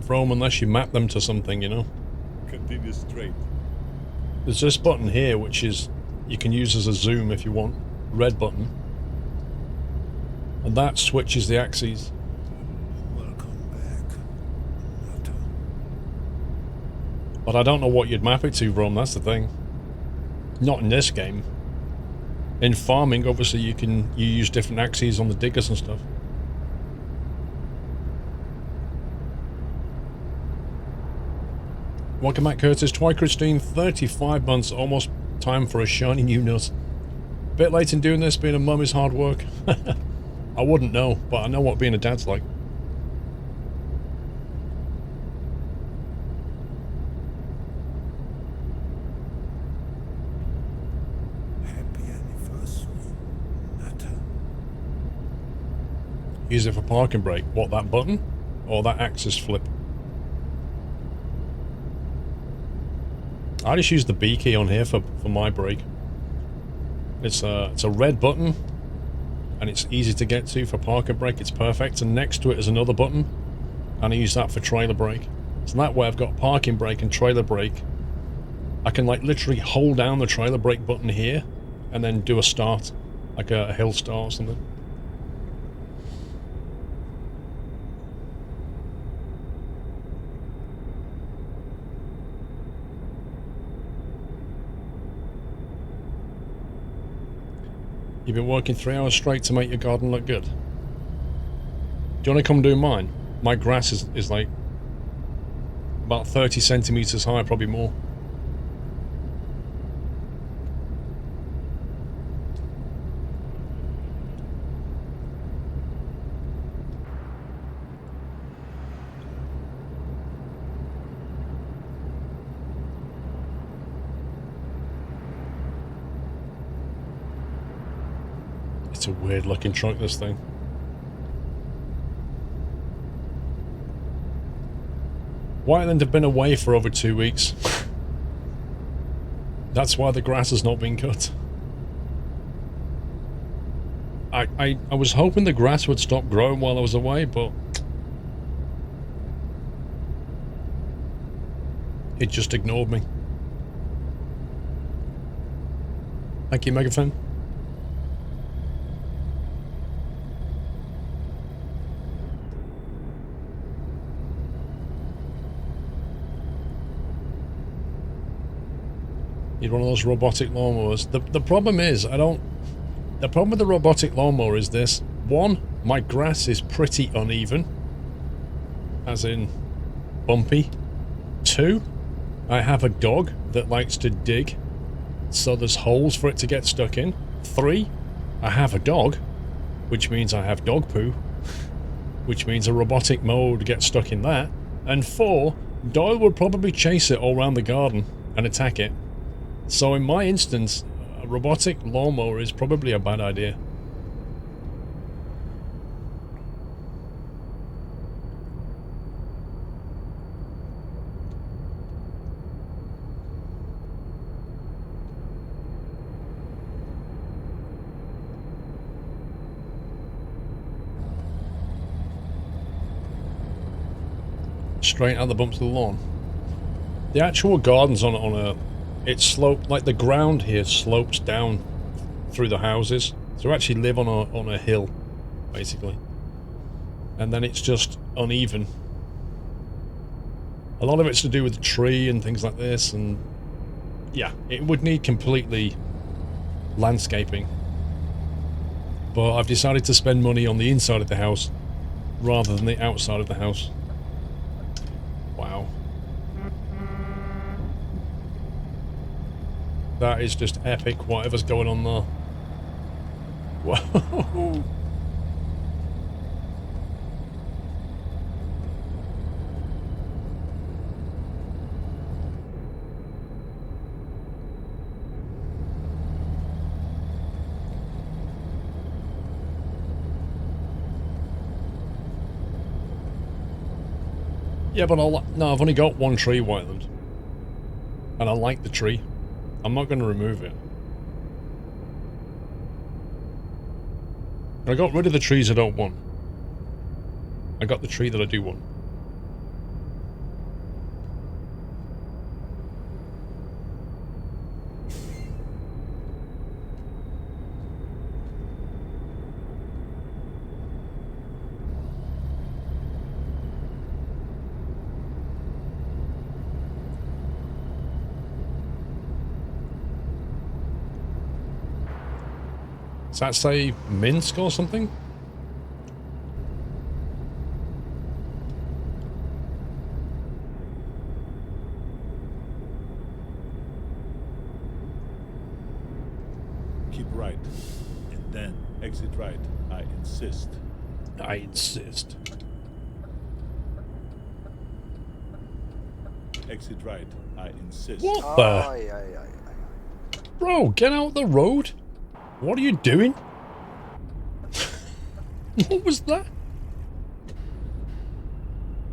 Rome, unless you map them to something, you know. Continue straight. There's this button here, which is you can use as a zoom if you want. Red button. And that switches the axes. Welcome back, Nata. But I don't know what you'd map it to, Rome, that's the thing. Not in this game. In farming, obviously, you use different axes on the diggers and stuff. Welcome back, Curtis. Twi Christine, 35 months, almost time for a shiny new nut. Bit late in doing this, being a mum is hard work. I wouldn't know, but I know what being a dad's like. Happy anniversary, Nutter. Use it for parking brake. What, that button? Or that axis flip? I just use the B key on here for my brake. It's a red button, and it's easy to get to for parking brake. It's perfect. And next to it is another button, and I use that for trailer brake. So that way I've got parking brake and trailer brake. I can like literally hold down the trailer brake button here, and then do a start, like a hill start or something. You've been working 3 hours straight to make your garden look good. Do you want to come do mine? My grass is like about 30 centimeters high, probably more. It's a weird looking truck, this thing. Whiteland have been away for over 2 weeks. That's why the grass has not been cut. I was hoping the grass would stop growing while I was away, but it just ignored me. Thank you, Megafan. Need one of those robotic lawnmowers. The problem is, the problem with the robotic lawnmower is this. One, my grass is pretty uneven. As in, bumpy. Two, I have a dog that likes to dig, so there's holes for it to get stuck in. Three, I have a dog, which means I have dog poo, which means a robotic mower would get stuck in that. And four, Doyle would probably chase it all around the garden and attack it. So in my instance, a robotic lawnmower is probably a bad idea. Straight out the bumps of the lawn. The actual garden's on a... It's sloped, like the ground here slopes down through the houses. So we actually live on a hill, basically. And then it's just uneven. A lot of it's to do with the tree and things like this, and yeah, it would need completely landscaping. But I've decided to spend money on the inside of the house rather than the outside of the house. Wow. That is just epic, whatever's going on there. Whoa. Yeah, but no, I've only got one tree, Whiteland. And I like the tree. I'm not going to remove it. I got rid of the trees I don't want. I got the tree that I do want. Does that say Minsk or something? Keep right. And then exit right. I insist. I insist. Exit right. I insist. What the? Bro, get out the road. What are you doing? What was that?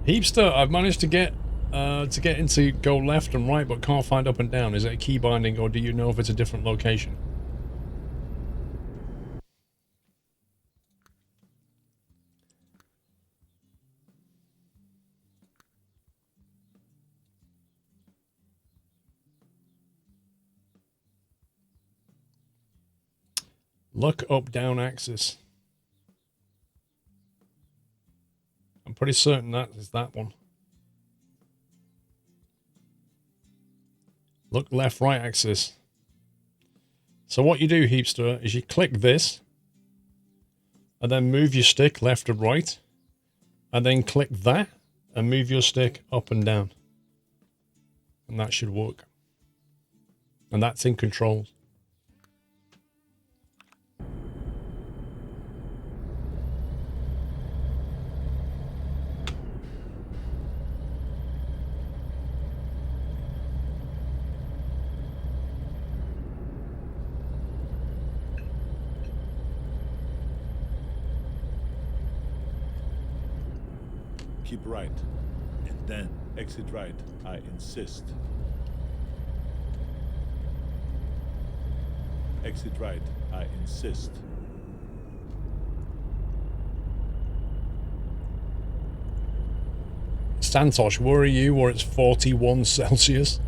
Heapster, I've managed to get into go left and right, but can't find up and down. Is it a key binding, or do you know if it's a different location? Look up down axis. I'm pretty certain that is that one. Look left right axis. So what you do, Heapster, is you click this and then move your stick left and right, and then click that and move your stick up and down. And that should work. And that's in controls. Keep right. And then exit right. I insist. Exit right. I insist. Santosh, where are you where it's 41 Celsius?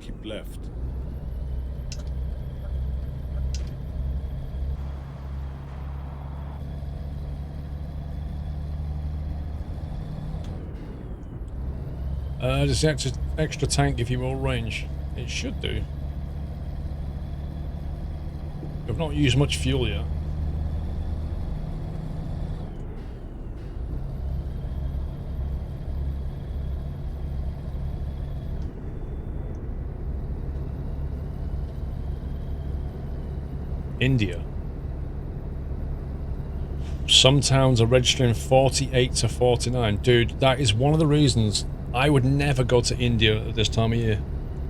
Keep left. Does the extra tank give you more range? It should do. I've not used much fuel yet. India. Some towns are registering 48 to 49. Dude, that is one of the reasons I would never go to India at this time of year.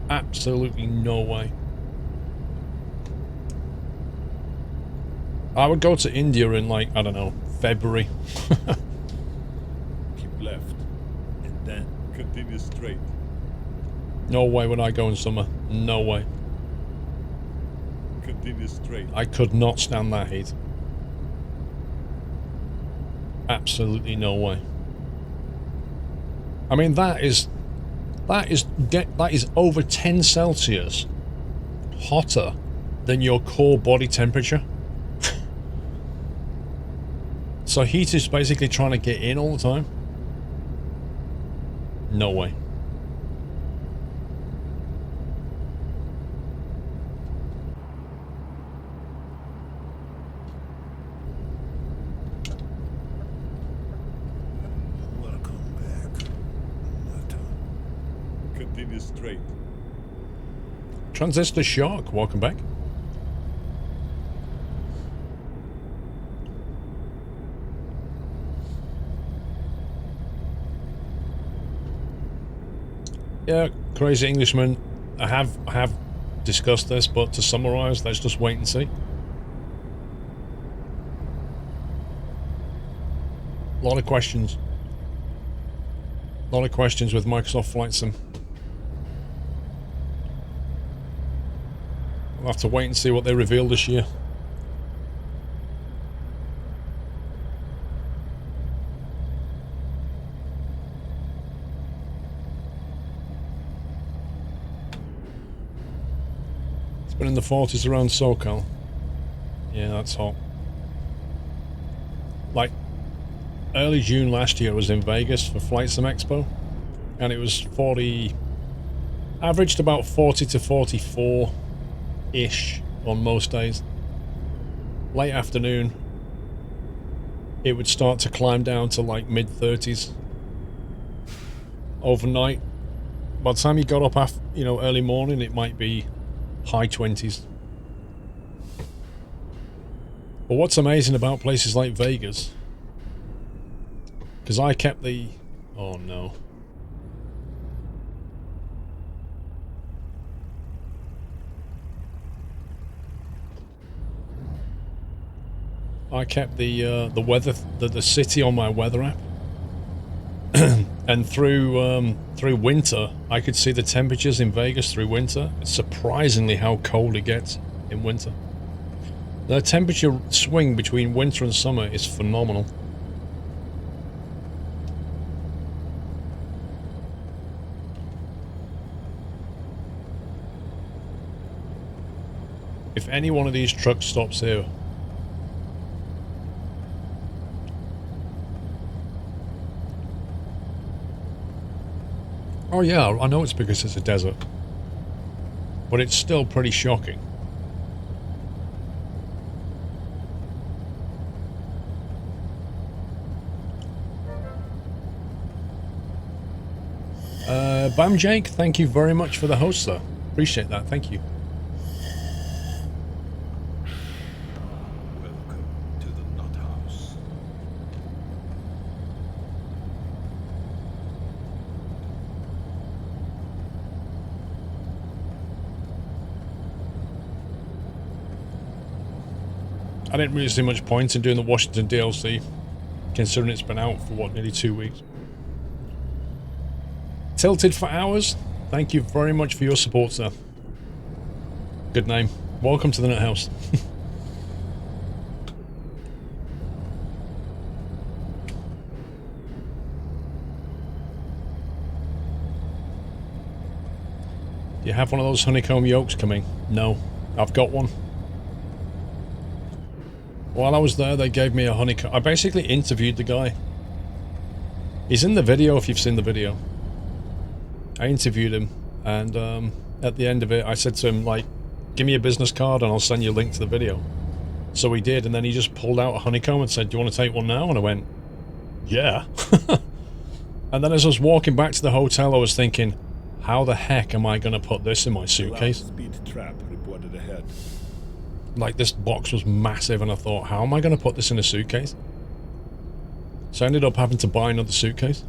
Absolutely no way. I would go to India in, like, I don't know, February. Keep left. And then continue straight. No way would I go in summer. No way. Continue straight. I could not stand that heat. Absolutely no way. I mean, that is over 10 Celsius hotter than your core body temperature. So heat is basically trying to get in all the time. No way. Welcome back, Nutter. Continue straight. Transistor Shark, welcome back. Yeah, Crazy Englishman, I have discussed this, but to summarize, let's just wait and see. A lot of questions. A lot of questions with Microsoft Flight Sim. We'll have to wait and see what they reveal this year. It's been in the 40s around SoCal. Yeah, that's hot. Like, early June last year I was in Vegas for Flight Sim Expo, and it was 40... averaged about 40 to 44-ish on most days. Late afternoon, it would start to climb down to like mid-30s. Overnight, by the time you got up after, you know, early morning, it might be high 20s. But what's amazing about places like Vegas, because I kept the... oh no. I kept the weather, the city on my weather app, and through winter, I could see the temperatures in Vegas through winter. It's surprisingly how cold it gets in winter. The temperature swing between winter and summer is phenomenal. If any one of these trucks stops here, oh yeah, I know it's because it's a desert, but it's still pretty shocking. Bam Jake, thank you very much for the host, sir. Appreciate that, thank you. Welcome to the Nut House. I didn't really see much point in doing the Washington DLC, considering it's been out for, what, nearly 2 weeks. Tilted for Hours, thank you very much for your support, sir. Good name. Welcome to the Nut House. Do you have one of those honeycomb yokes coming? No, I've got one. While I was there, they gave me a honeycomb. I basically interviewed the guy. He's in the video if you've seen the video. I interviewed him, and at the end of it, I said to him, like, give me a business card and I'll send you a link to the video. So he did, and then he just pulled out a honeycomb and said, do you want to take one now? And I went, yeah. And then as I was walking back to the hotel, I was thinking, how the heck am I going to put this in my suitcase? Speed trap reported ahead. Like, this box was massive, and I thought, how am I going to put this in a suitcase? So I ended up having to buy another suitcase.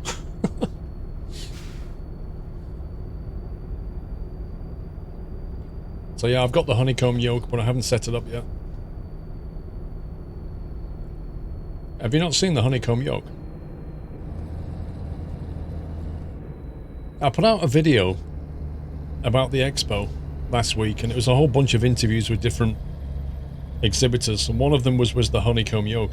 So yeah, I've got the honeycomb yoke, but I haven't set it up yet. Have you not seen the honeycomb yoke? I put out a video about the expo last week, and it was a whole bunch of interviews with different exhibitors, and one of them was the honeycomb yoke.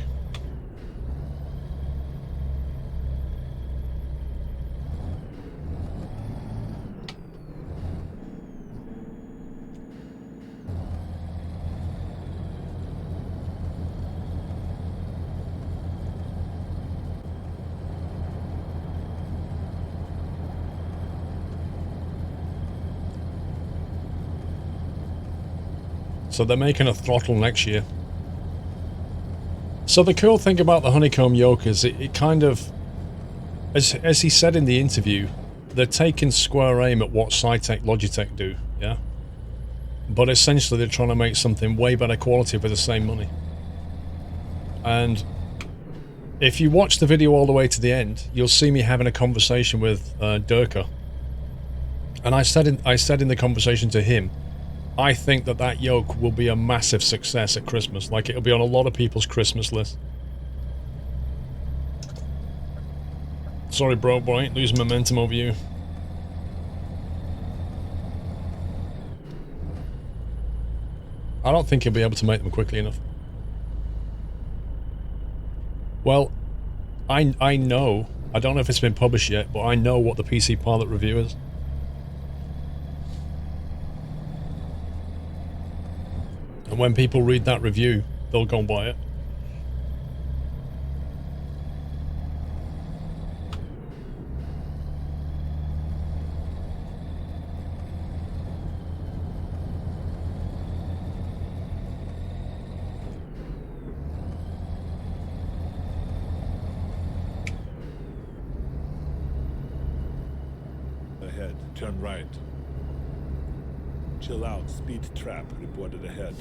So they're making a throttle next year. So the cool thing about the honeycomb yoke is it kind of, as he said in the interview, they're taking square aim at what Cytec Logitech do, yeah? But essentially they're trying to make something way better quality for the same money. And if you watch the video all the way to the end, you'll see me having a conversation with Durka. And I said in the conversation to him, I think that yoke will be a massive success at Christmas. Like, it'll be on a lot of people's Christmas list. Sorry, bro, but I ain't losing momentum over you. I don't think he'll be able to make them quickly enough. Well, I know, I don't know if it's been published yet, but I know what the PC Pilot review is. And when people read that review, they'll go and buy it. Ahead, turn right. Chill out, speed trap reported ahead.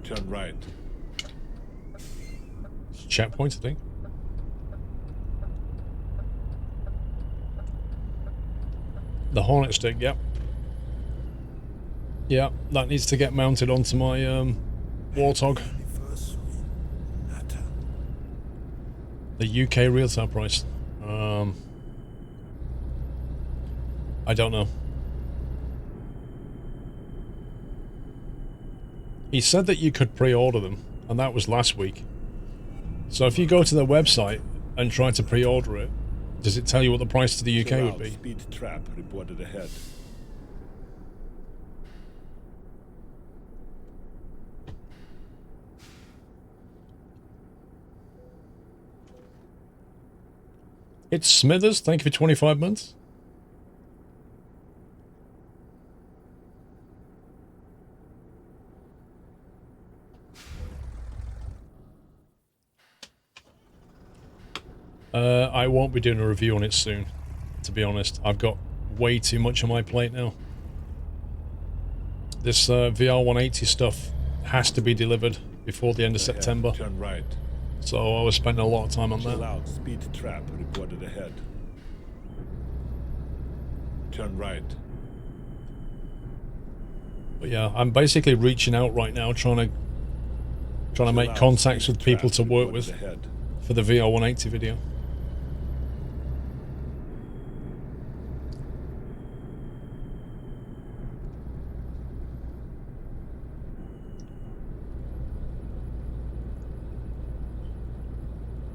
Turn right. Checkpoint, I think. The Hornet stick, yep. Yeah, that needs to get mounted onto my Warthog. The UK retail price. I don't know. He said that you could pre-order them, and that was last week. So if you go to their website and try to pre-order it, does it tell you what the price to the UK would be? Speed trap reported ahead. It's Smithers, thank you for 25 months. I won't be doing a review on it soon, to be honest. I've got way too much on my plate now. This VR 180 stuff has to be delivered before the end of September. Turn right. So I was spending a lot of time on Chill that. out, speed trap reported ahead. Turn right. But yeah, I'm basically reaching out right now, trying to make contacts with people to work with for the VR 180 video.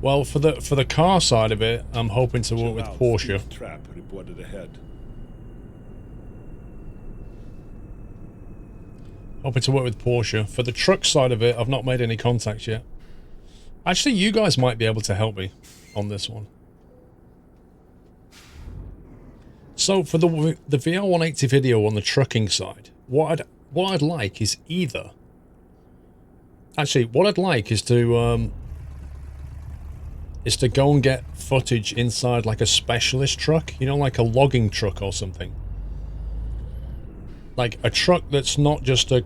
Well, for the car side of it, I'm hoping to work with Porsche. Trap reported ahead. Hoping to work with Porsche. For the truck side of it, I've not made any contacts yet. Actually, you guys might be able to help me on this one. So for the VR 180 video on the trucking side, what I'd like is either. Actually, what I'd like is to go and get footage inside like a specialist truck, you know, like a logging truck or something. Like a truck that's not just a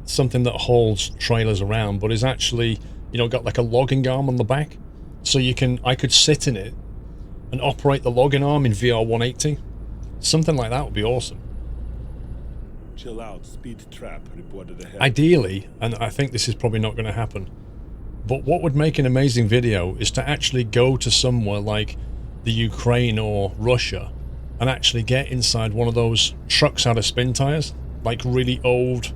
something that hauls trailers around, but is actually, you know, got like a logging arm on the back. So I could sit in it and operate the logging arm in VR 180. Something like that would be awesome. Chill out, speed trap reported ahead. Ideally, and I think this is probably not going to happen, but what would make an amazing video is to actually go to somewhere like the Ukraine or Russia and actually get inside one of those trucks out of spin tires, like really old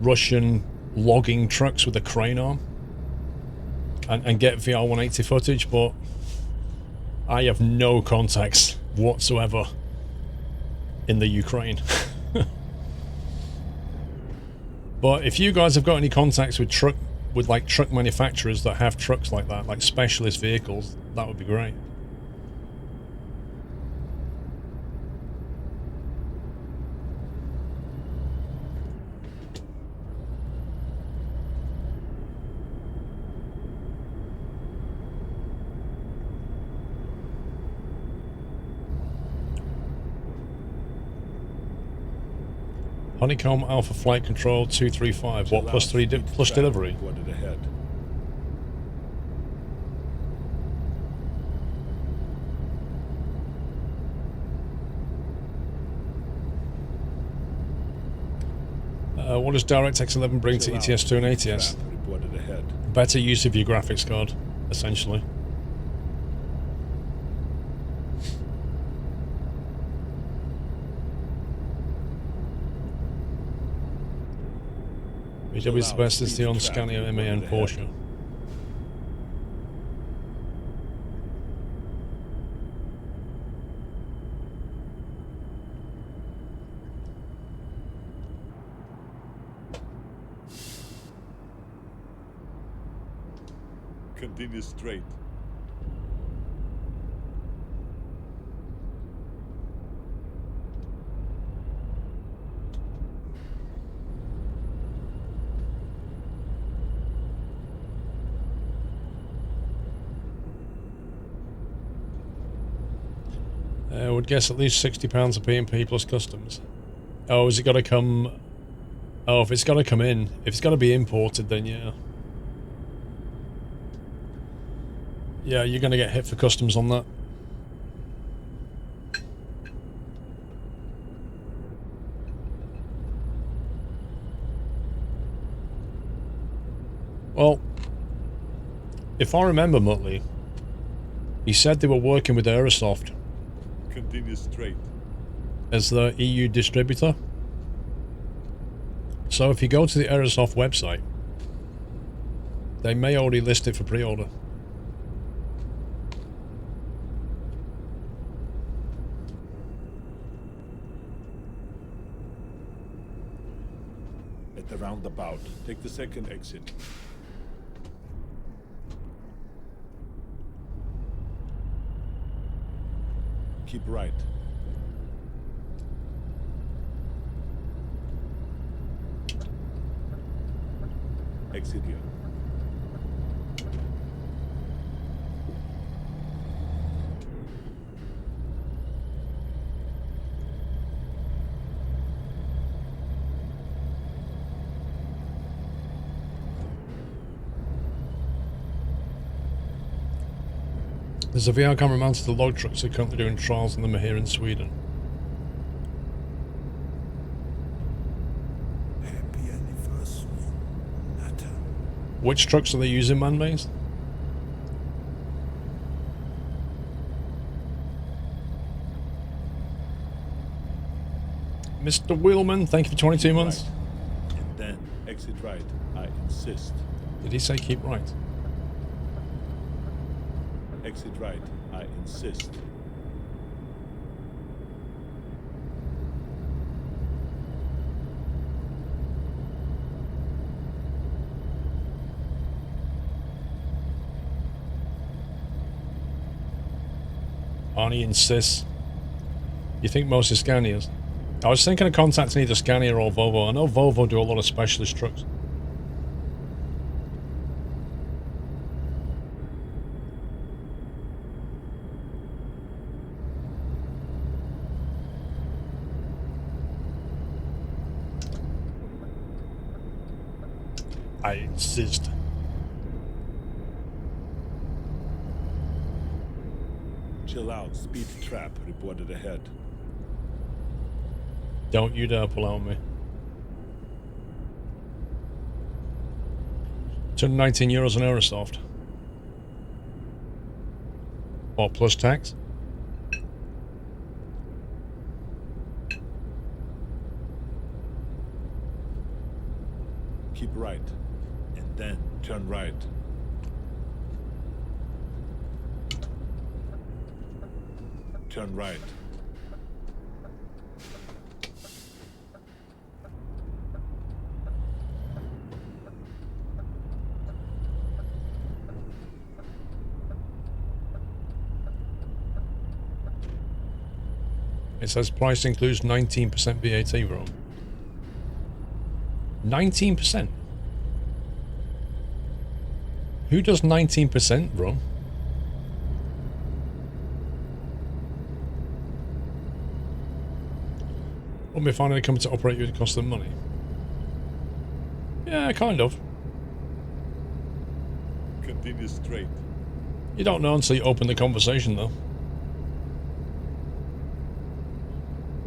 Russian logging trucks with a crane arm, and get VR 180 footage. But I have no contacts whatsoever in the Ukraine. But if you guys have got any contacts with truck manufacturers that have trucks like that, like specialist vehicles, that would be great. Honeycomb Alpha Flight Control 235. What, plus 3 plus delivery? Reported ahead. What does DirectX 11 bring to ETS2 and ATS? Reported ahead. Better use of your graphics card, essentially. VW's the best is the on Scania, MA and Porsche. Continue straight. I would guess at least £60 a P&P plus customs. Oh, has it got to come... Oh, if it's got to come in, if it's got to be imported, then yeah. Yeah, you're going to get hit for customs on that. Well, if I remember, Muttley, he said they were working with Aerosoft. Continue straight. As the EU distributor. So if you go to the Aerosoft website, they may already list it for pre-order. At the roundabout, take the second exit. Keep right. Exit here. There's a VR camera mounted to the log trucks that are currently doing trials on them here in Sweden. Happy anniversary, Natter. Which trucks are they using, man-based? Mr. Wheelman, thank you for 22 months. Right. And then exit right. I insist. Did he say keep right? Exit right. I insist. Arnie insists. You think most are Scanias? I was thinking of contacting either Scania or Volvo. I know Volvo do a lot of specialist trucks. I insist. Chill out. Speed trap reported ahead. Don't you dare pull out on me. 219 euros on Aerosoft. What, plus tax? Keep right. And then turn right. Turn right. It says price includes 19% VAT, bro. 19%? Who does 19%, bro? When we finally come to operate you, it costs them money. Yeah, kind of. Continue straight. You don't know until you open the conversation, though.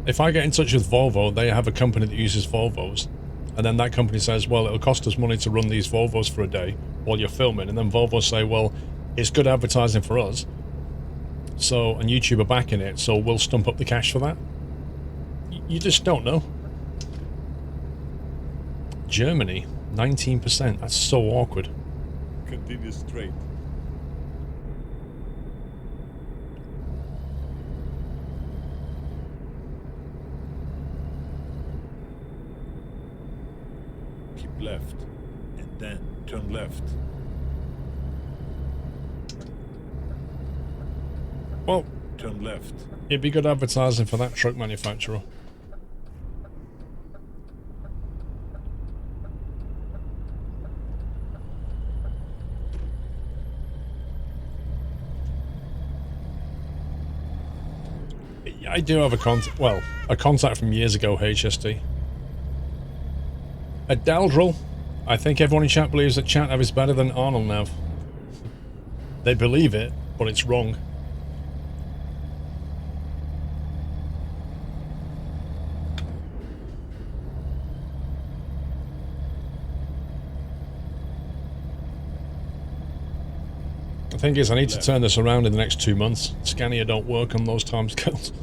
If I get in touch with Volvo, they have a company that uses Volvos. And then that company says, well, it'll cost us money to run these Volvos for a day while you're filming. And then Volvo say, well, it's good advertising for us. So, and YouTube are backing it, so we'll stump up the cash for that. You just don't know. Germany, 19%. That's so awkward. Continue straight. Keep left. And then turn left. Well, Turn left. it'd be good advertising for that truck manufacturer. I do have a contact from years ago, HSD. A Daldril. I think everyone in chat believes that Chatnav is better than Arnold Nav. They believe it, but it's wrong. The thing is, I need to turn this around in the next 2 months. Scania don't work on those timescales.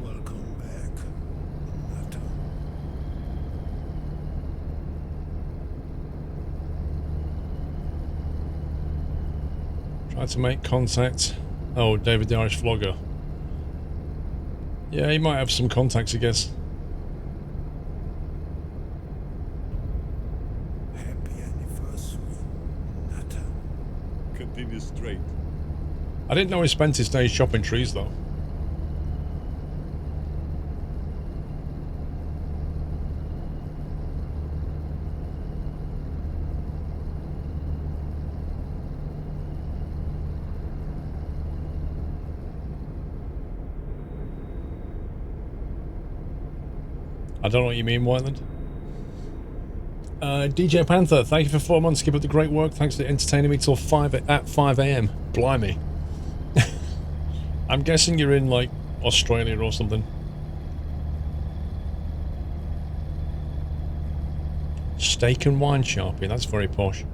Welcome back, Nato. Try to make contact. Oh, David the Irish Vlogger. Yeah, he might have some contacts, I guess. Happy anniversary, Nato. Continue straight. I didn't know he spent his days chopping trees, though. I don't know what you mean, Whiteland. DJ Panther, thank you for 4 months. Keep up the great work. Thanks for entertaining me till 5 a.m. Blimey. I'm guessing you're in, like, Australia or something. Steak and wine sharpie. That's very posh.